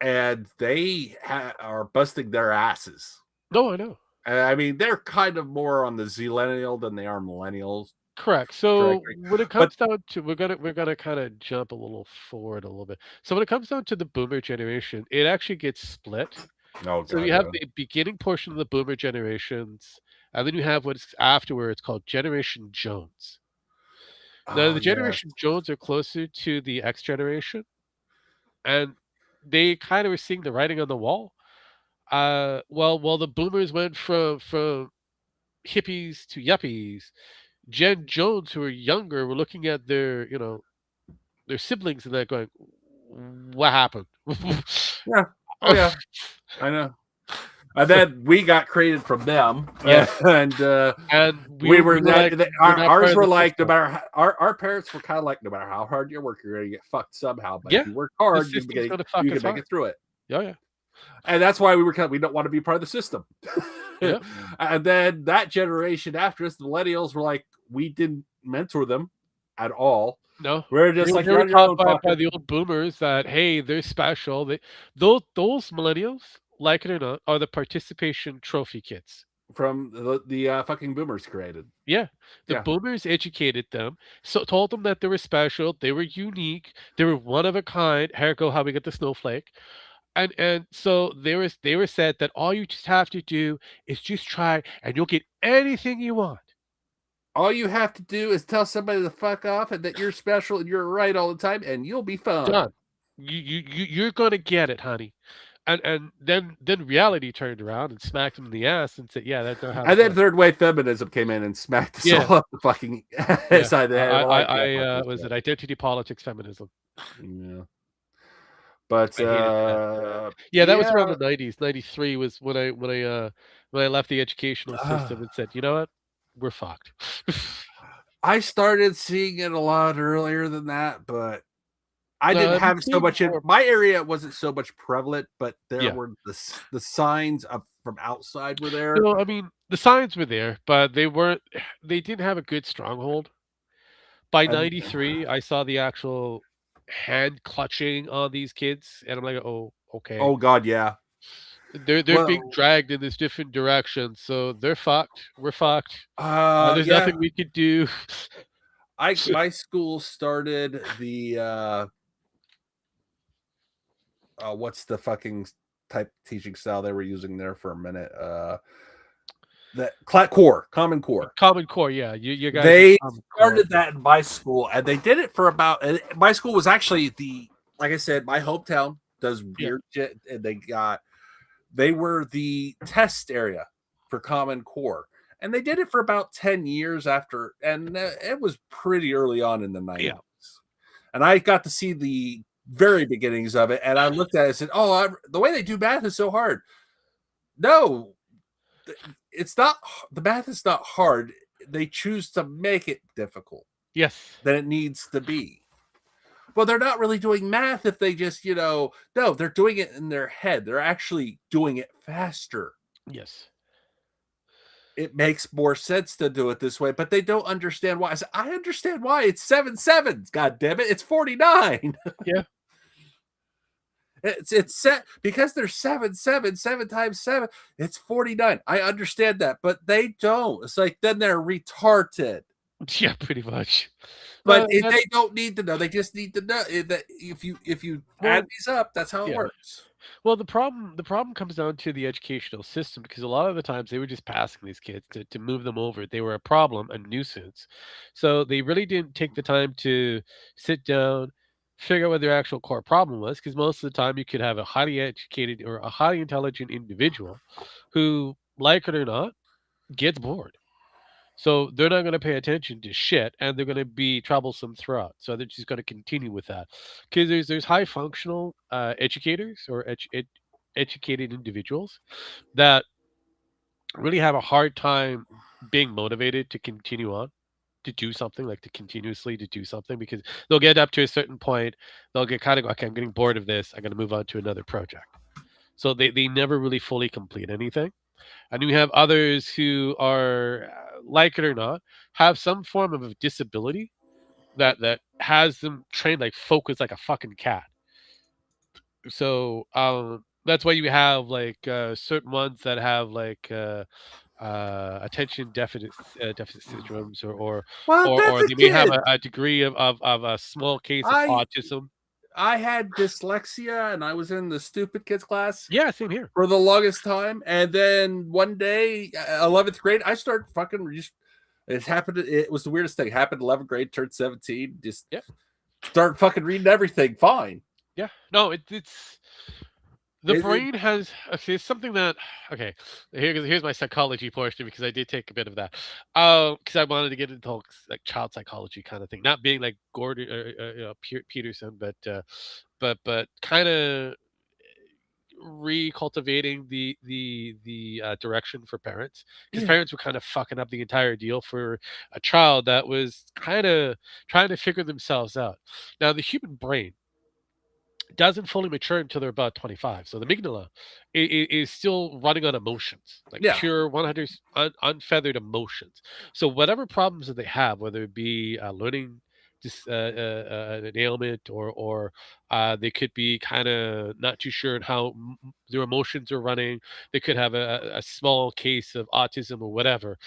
And they are busting their asses. No, I know. I mean, they're kind of more on the zillennial than they are millennials. Correct. So when it comes down to, we're gonna kind of jump a little forward a little bit. So when it comes down to the boomer generation, it actually gets split. Oh, God, so you have the beginning portion of the boomer generations, and then you have what's afterwards called Generation Jones. Now, the Generation Jones are closer to the X generation, and they kind of were seeing the writing on the wall. Well, the boomers went from hippies to yuppies, Gen Jones who are younger were looking at their, their siblings and they're going, "What happened?" Yeah. Oh yeah. I know. And then we got created from them, and we were like, we're not part ours of were the like, no system. matter our parents were kind of like, no matter how hard you work, you're gonna get fucked somehow. But Yeah, if you work the hard, system's gonna fuck you us can make hard. it through it. Oh yeah, And that's why we don't want to be part of the system. yeah. And then that generation after us, the millennials, were like, we didn't mentor them at all. No, We're just like, they you're were on your taught own, by fucker. the old boomers that hey, they're special. Those millennials, like it or not, are the participation trophy kids. From the fucking boomers created. Yeah, the Yeah. boomers educated them, so told them that they were special, they were unique, they were one of a kind. Here go how we get the snowflake, and so they were said that all you just have to do is just try, and you'll get anything you want. All you have to do is tell somebody to fuck off and that you're special and you're right all the time, and you'll be fine. Done. You're gonna get it, honey. And then reality turned around and smacked him in the ass and said, "Yeah, that's not how And it then works." third wave feminism came in and smacked us Yeah, all up the fucking yeah. side of the head. We're like, yeah, fuck this Was shit. it identity politics, feminism? Yeah. But I hated that. Yeah, that was around the 90s. 93 was when I left the educational system and said, "You know what? We're fucked." I started seeing it a lot earlier than that, but I No, didn't I've been have so seeing much in more. my area. It wasn't so much prevalent, but there Yeah. were the signs of from outside were there. No, I mean, the signs were there, but they didn't have a good stronghold. By And 93, I saw the actual hand clutching on these kids, and I'm like, "Oh, okay." oh god, yeah. They're being Well, dragged in this different direction, so they're fucked. We're fucked. There's yeah. nothing we could do. My school started the what's the fucking type teaching style they were using there for a minute? The Common Core. Common Core, yeah. You guys use They Common Core. started that in my school, and they did it for about. My school was actually like I said, my hometown does weird shit, and they were the test area for Common Core, and they did it for about 10 years after, and it was pretty early on in the 90s. Yeah. And I got to see the very beginnings of it, and I looked at it and said, "Oh, the way they do math is so hard." No, it's not. The math is not hard. They choose to make it difficult Yes. than it needs to be. Well, they're not really doing math if they just, no, they're doing it in their head. They're actually doing it faster. Yes. It makes more sense to do it this way, but they don't understand why. I understand why. It's 7 sevens. God damn it. It's 49. Yeah. It's set because there's 7 times 7. It's 49. I understand that, but they don't. It's like then they're retarded. Yeah, pretty much. But they don't need to know. They just need to know that if you add these up, that's how it works. Well, the problem comes down to the educational system because a lot of the times they were just passing these kids to move them over. They were a problem, a nuisance. So they really didn't take the time to sit down, figure out what their actual core problem was, because most of the time you could have a highly educated or a highly intelligent individual who, like it or not, gets bored. So they're not going to pay attention to shit, and they're going to be troublesome throughout. So they're just going to continue with that, because there's high functional educators or educated individuals that really have a hard time being motivated to continue on to do something, like to continuously to do something, because they'll get up to a certain point, they'll get kind of okay, I'm getting bored of this, I'm going to move on to another project. So they never really fully complete anything. And you have others who are, like it or not, have some form of a disability that has them trained like focus like a fucking cat. So that's why you have like certain ones that have like attention deficit syndromes, Well, or that's a they may have kid. a degree of a small case of autism. I had dyslexia, and I was in the stupid kids class Yeah, same here. for the longest time. And then one day, 11th grade, I started fucking just. It happened. It was the weirdest thing. It happened 11th grade, turned 17. Just start fucking reading everything. Fine. Yeah. No, it's The brain has okay, it's something that okay. Here's my psychology portion because I did take a bit of that. Because I wanted to get into like child psychology kind of thing, not being like Gordon Peterson, but kind of recultivating the direction for parents because parents were kind of fucking up the entire deal for a child that was kind of trying to figure themselves out. Now the human brain doesn't fully mature until they're about 25. So the amygdala is still running on emotions, like Yeah. pure 100 unfeathered emotions. So whatever problems that they have, whether it be learning an ailment or they could be kind of not too sure how their emotions are running. They could have a small case of autism or whatever.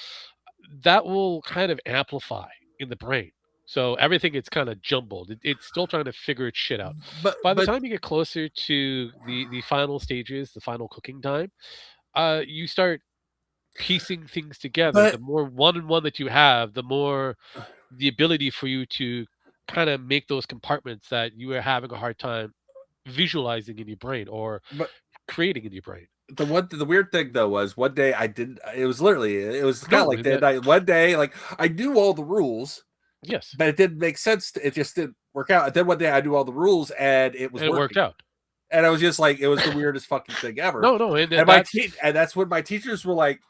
That will kind of amplify in the brain. So everything gets kind of jumbled. It's still trying to figure its shit out. By the But time you get closer to the final stages, the final cooking time, you start piecing things together. The but more one-on-one that you have, the more the ability for you to kind of make those compartments that you are having a hard time visualizing in your brain or but creating in your brain. the weird thing though was one day I didn't. It was kind of No, like that. One day, like I knew all the rules, yes, but it didn't make sense. It just didn't work out. And then one day I knew all the rules and it was and it worked working. out. And I was just like, it was the weirdest fucking thing ever. No, and And that's and that's when my teachers were like,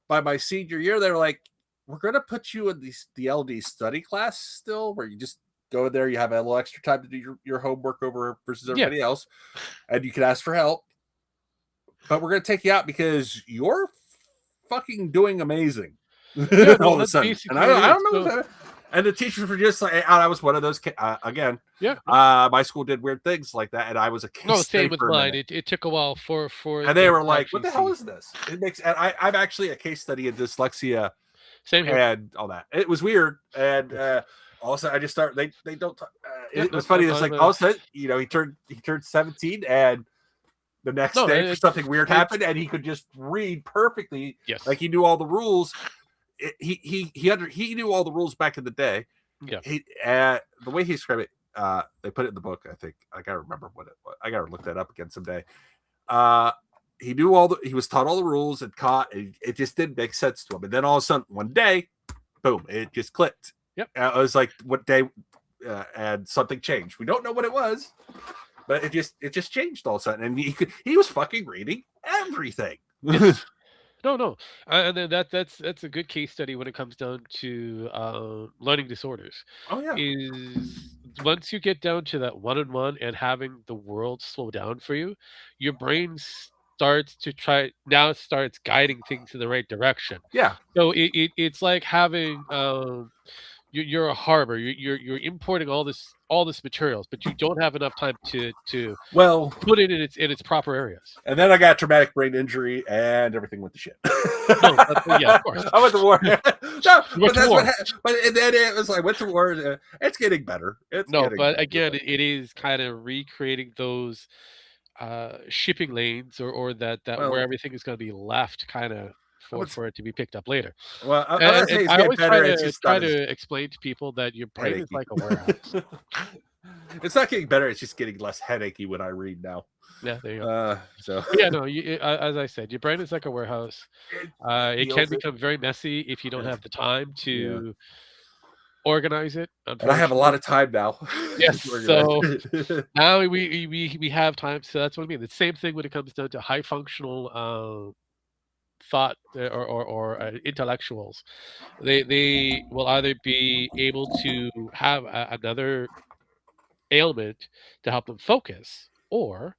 by my senior year, they were like, we're gonna put you in the LD study class still, where you just go in there, you have a little extra time to do your homework over versus yeah. everybody else, and you can ask for help. But we're gonna take you out because you're fucking doing amazing. Yeah, All no, of a that's sudden, and basically what I it is. don't know. So, And the teachers were just like, I was one of those again. yeah. My school did weird things like that, and I was a case No, study same with for a mine. minute. It took a while for And they them were to like, "What actually the hell see. is this?" It makes, and I'm actually a case study in dyslexia Same here. and all that. It was weird, and all of a sudden I just start. They don't. Yeah, It no, was funny. It's I'm like a all of a sudden, he turned 17, and the next no. day something weird It's happened, and he could just read perfectly, yes. like he knew all the rules. He knew all the rules back in the day. Yeah. The way he described it, they put it in the book. I think I gotta remember what it was. I gotta look that up again someday. He knew he was taught all the rules and it just didn't make sense to him. And then all of a sudden, one day, boom, it just clicked. Yep. It was like what day, and something changed. We don't know what it was, but it just changed all of a sudden. And he was fucking reading everything. Yes. No, and then that's a good case study when it comes down to learning disorders. Oh yeah. Is once you get down to that one-on-one and having the world slow down for you, your brain starts guiding things in the right direction. Yeah. So it's like having you're a harbor. You're importing all this materials, but you don't have enough time to Well, put it in its proper areas. and then I got traumatic brain injury, and everything went to shit. No, yeah, of course. I went to war. No, but that's war. But and then it was like, I went to war. It's getting better. No, but again, it is kind of recreating those shipping lanes or that where everything is going to be left kind of for it to be picked up later. Well, I'm And, not saying and it's I getting always better. It's just try not as to explain to people that your brain is headachy. like a warehouse. It's not getting better. It's just getting less headachy when I read now. Yeah, there you go. So Yeah, no, as I said, your brain is like a warehouse. It can become very messy if you don't have the time to organize it. And I have a lot of time now. Yes, so now we have time. So that's what I mean. The same thing when it comes down to high functional thought or intellectuals. They will either be able to have another ailment to help them focus, or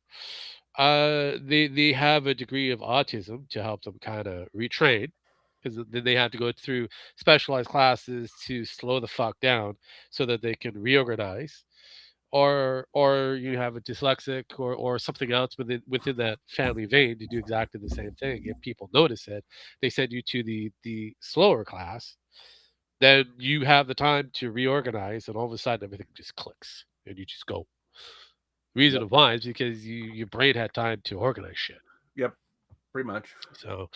they have a degree of autism to help them kind of retrain, because then they have to go through specialized classes to slow the fuck down so that they can reorganize, or you have a dyslexic or something else within that family vein to do exactly the same thing. If people notice it, they send you to the slower class. Then you have the time to reorganize, and all of a sudden everything just clicks, and you just go. Reason of why is because your brain had time to organize shit. Yep, pretty much. So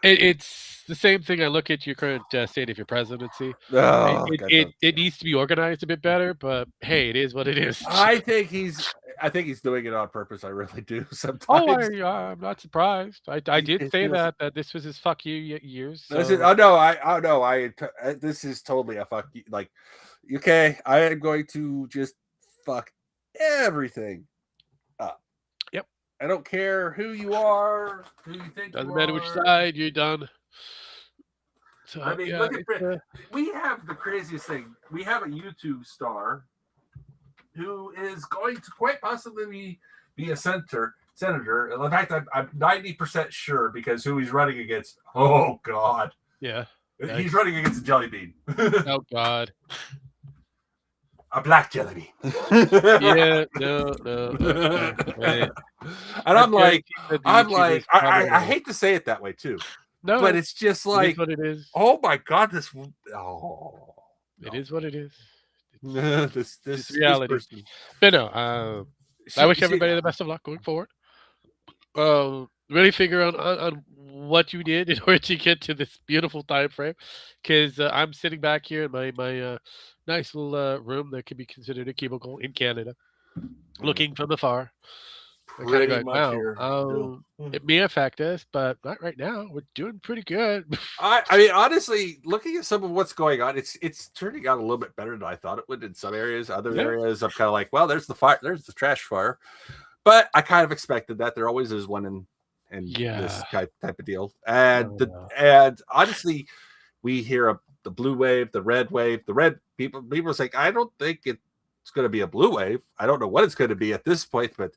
it's the same thing I look at your current state of your presidency. Oh, God, It needs to be organized a bit better, but hey, it is what it is. I think he's doing it on purpose. I really do. Oh, Sometimes I'm not surprised. I did it say feels. that this was his fuck you years. This is, So oh no, this is totally a fuck you. Like, okay, I am going to just fuck everything up. yep, I don't care who you are, who you think doesn't you matter which are. side you're done. I So mean, yeah, look at Brit. We have the craziest thing. We have a YouTube star who is going to quite possibly be a senator. In fact, I'm 90% sure because who he's running against. Oh God, yeah. he's running against a jelly bean. Oh God. A black jelly bean. Yeah, no. And I I'm like, guarantee that the YouTubers probably I hate to say it that way too, but no. it's just It is like, what it is. oh my God, It is what it is. this Reality. person. But no, I wish She, everybody the best of luck going forward. Really figure on what you did in order to get to this beautiful time frame, because I'm sitting back here in my nice little room that could be considered a cubicle in Canada, looking from afar. I kind of pretty going, much wow, here. it may affect us, but not right now. We're doing pretty good. I mean, honestly, looking at some of what's going on, it's turning out a little bit better than I thought it would in some areas. Other Yeah. areas, I'm kind of like, well, there's the fire, there's the trash fire, but I kind of expected that. There always is one in this type of deal, and and honestly, we hear the blue wave, the red wave, the red people are saying, I don't think it's going to be a blue wave. I don't know what it's going to be at this point, but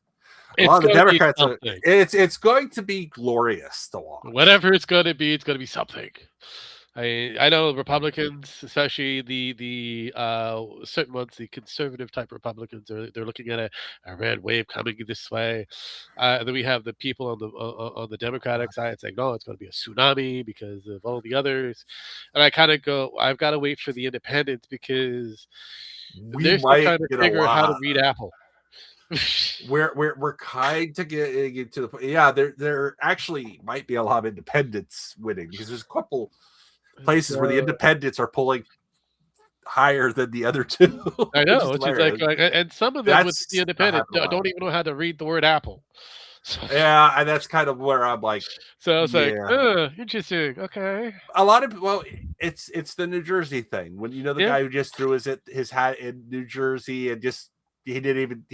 a lot of the Democrats are, it's going to be glorious to watch. Whatever it's going to be something. I know Republicans, especially the certain ones, the conservative type Republicans, they're looking at a red wave coming this way. Then we have the people on the Democratic side saying, no, it's going to be a tsunami because of all the others. And I kind of go, I've got to wait for the independents because they're still trying to figure out how to read Apple. we're kind of getting into the point. Yeah, there actually might be a lot of independents winning because there's a couple places where the independents are pulling higher than the other two. I know, which is like, and some of them with the independent don't even know how to read the word Apple. So, yeah, and that's kind of where I'm like. So it's like, interesting. Okay. A lot of it's the New Jersey thing. When the guy who just threw his hat in New Jersey and just he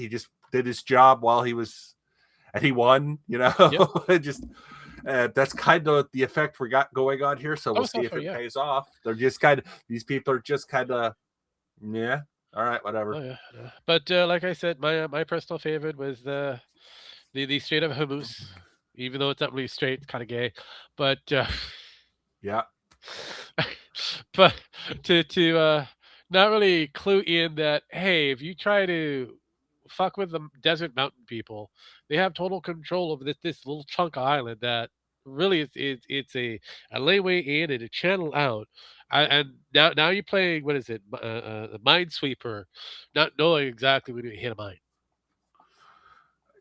just did his job while he was, and he won. Yep. Just. That's kind of the effect we got going on here. So we'll see if it pays off. They're just these people are just kind of, yeah. All right, whatever. Oh, yeah. But like I said, my personal favorite was the Strait of Hormuz, even though it's not really straight, it's kind of gay. But yeah. But to not really clue in that, hey, if you try to fuck with the desert mountain people, they have total control over this little chunk of island that really it's a layway in and a channel out. And now you're playing, what is it, a minesweeper, not knowing exactly when you hit a mine.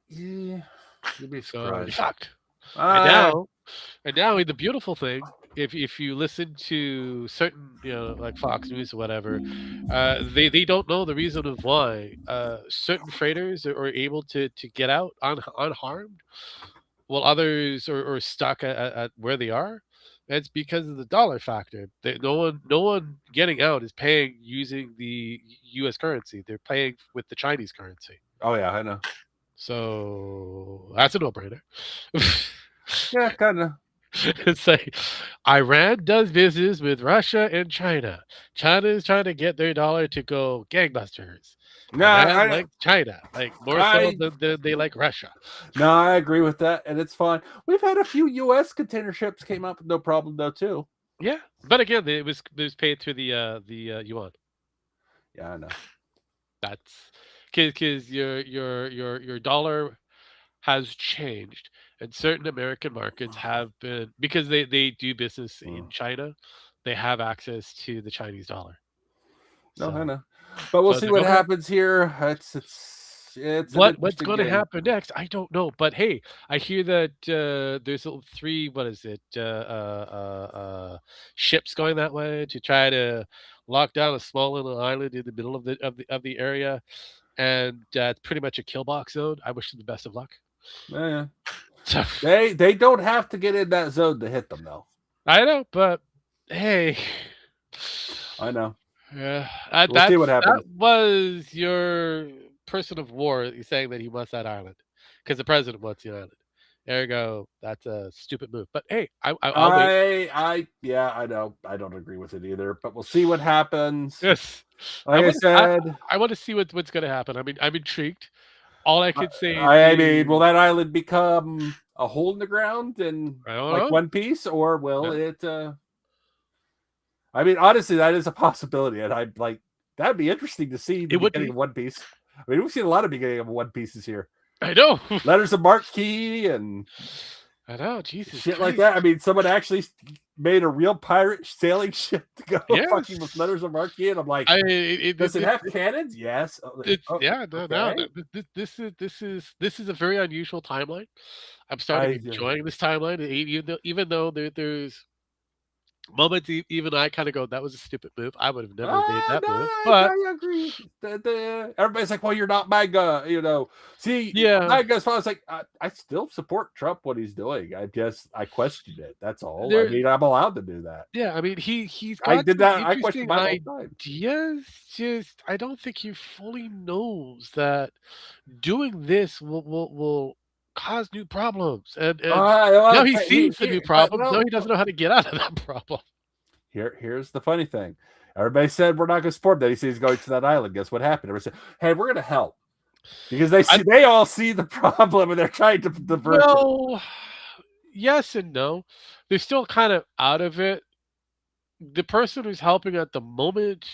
Yeah, you'd be surprised. Fucked. And now the beautiful thing, if you listen to certain, like Fox News or whatever, they don't know the reason of why certain freighters are able to get out unharmed, while others are stuck at where they are. It's because of the dollar factor. No one getting out is paying using the U.S. currency. They're paying with the Chinese currency. Oh yeah, I know. So that's a no-brainer. Yeah, kind of. It's like Iran does business with Russia and China. China is trying to get their dollar to go gangbusters. No, I like China, like more so than they like Russia. No, I agree with that, and it's fine. We've had a few U.S. container ships came up, no problem though too. Yeah, but again, it was paid through the yuan. Yeah, I know. That's because your dollar has changed, and certain American markets have been, because they do business in China, they have access to the Chinese dollar. No, I know, but we'll see what happens here. It's what's going to happen next? I don't know, but hey, I hear that there's 3. What is it? ships going that way to try to lock down a small little island in the middle of the area, and it's pretty much a kill box zone. I wish them the best of luck. Yeah. So, They don't have to get in that zone to hit them, though. I know, but hey, I know. yeah, We'll see what happens. that was your person of war saying that he wants that island because the president wants the island. There you go. That's a stupid move. But hey, I'll wait. Yeah, I know. I don't agree with it either, but we'll see what happens. Yes, Like I said, I want to see what's going to happen. I mean, I'm intrigued. All I could say. I mean, will that island become a hole in the ground and I don't like know. One Piece, or will it? I mean, honestly, that is a possibility, and I'd like that'd be interesting to see the beginning of One Piece. I mean, we've seen a lot of beginning of One Pieces here. I know. Letters of Marquis and I know, Jesus, shit like that. I mean, someone actually made a real pirate sailing ship to go fucking with Letters of Marquis, and I'm like, does it have cannons? Yes. This is a very unusual timeline. I'm starting enjoying this timeline, even though there's moments even I kind of go, that was a stupid move. I would have never made that move. But I agree. Everybody's like, well, you're not MAGA, See, MAGA's fine. It's like, I still support Trump, what he's doing. I questioned it. That's all. I mean, I'm allowed to do that. Yeah, I mean, he's got I did that. I questioned my whole time. Just I don't think he fully knows that doing this will cause new problems, and now he sees the new problem. No, he doesn't know how to get out of that problem. Here's the funny thing: everybody said we're not going to support that. He says he's going to that island. Guess what happened? Everybody said, "Hey, we're going to help," because they all see the problem and they're trying to divert. Well, yes and no. They're still kind of out of it. The person who's helping at the moment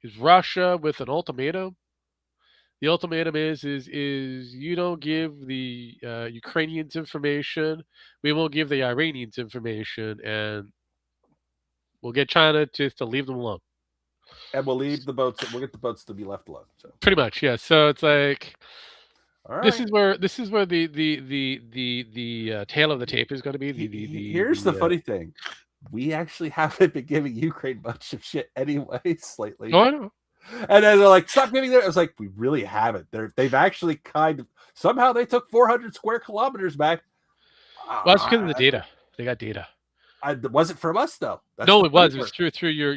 is Russia with an ultimatum. The ultimatum is you don't give the Ukrainians information, we won't give the Iranians information, and we'll get China just to leave them alone. And we'll leave the boats. We'll get the boats to be left alone. So. Pretty much, yeah. So it's like, right. this is where the tail of the tape is going to be. Here's the funny thing: we actually haven't been giving Ukraine much of shit anyways lately. Oh, I know. And then they're like, stop giving them. I was like, we really haven't. They've actually kind of somehow they took 400 square kilometers back. Well, that's because of the data. They got data. It wasn't from us though. No, it was. It was through your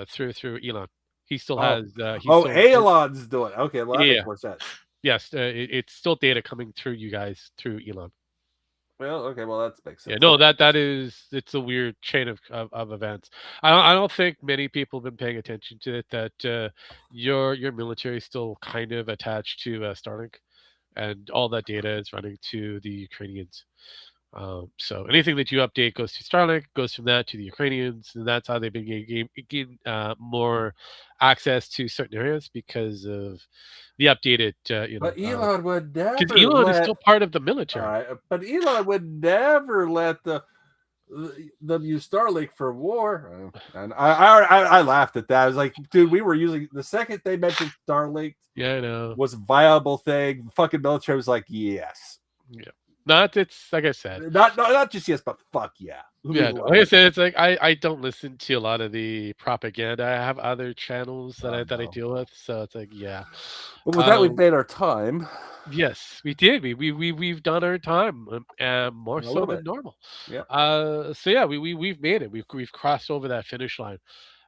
through Elon. He still has. Elon's doing it. Okay, well that makes more sense. Yes, it's still data coming through you guys through Elon. Well, okay, well that makes sense. Yeah, no, it's a weird chain of events. I don't think many people have been paying attention to it. That your military is still kind of attached to Starlink, and all that data is running to the Ukrainians. So anything that you update goes to Starlink, goes from that to the Ukrainians, and that's how they've been getting more access to certain areas because of the updated. But Elon would never. Because Elon is still part of the military. But Elon would never let them use Starlink for war. And I laughed at that. I was like, dude, we were using the second they mentioned Starlink. Yeah, I know. Was a viable thing. The fucking military was like, yes. Yeah. It's like I said, not just yes, but fuck yeah. Yeah, no, like I said, it's like I don't listen to a lot of the propaganda. I have other channels that I deal with, so it's like yeah. Well, with that, we've made our time. Yes, we did. We've done our time, more so than normal. Yeah. So yeah, we've made it. We've crossed over that finish line.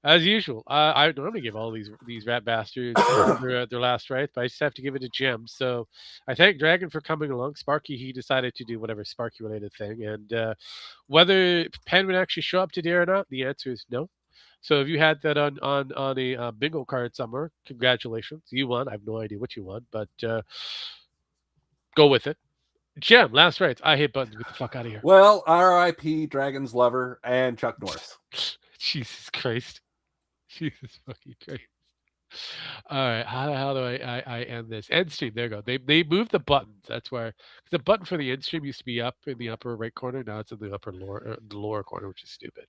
As usual, I normally give all these rat bastards their last rites, but I just have to give it to Jim. So I thank Dragon for coming along. Sparky, he decided to do whatever Sparky related thing, and whether Penn would actually show up today or not, the answer is no. So if you had that on a bingo card somewhere, congratulations, you won. I have no idea what you won, but go with it. Jim, last rites. I hit buttons. Get the fuck out of here. Well, R.I.P. Dragon's lover and Chuck Norris. Jesus Christ. Jesus fucking Christ. All right, how do I end this? End stream. There you go. They moved the buttons. That's where the button for the end stream used to be up in the upper right corner. Now it's in the lower corner, which is stupid.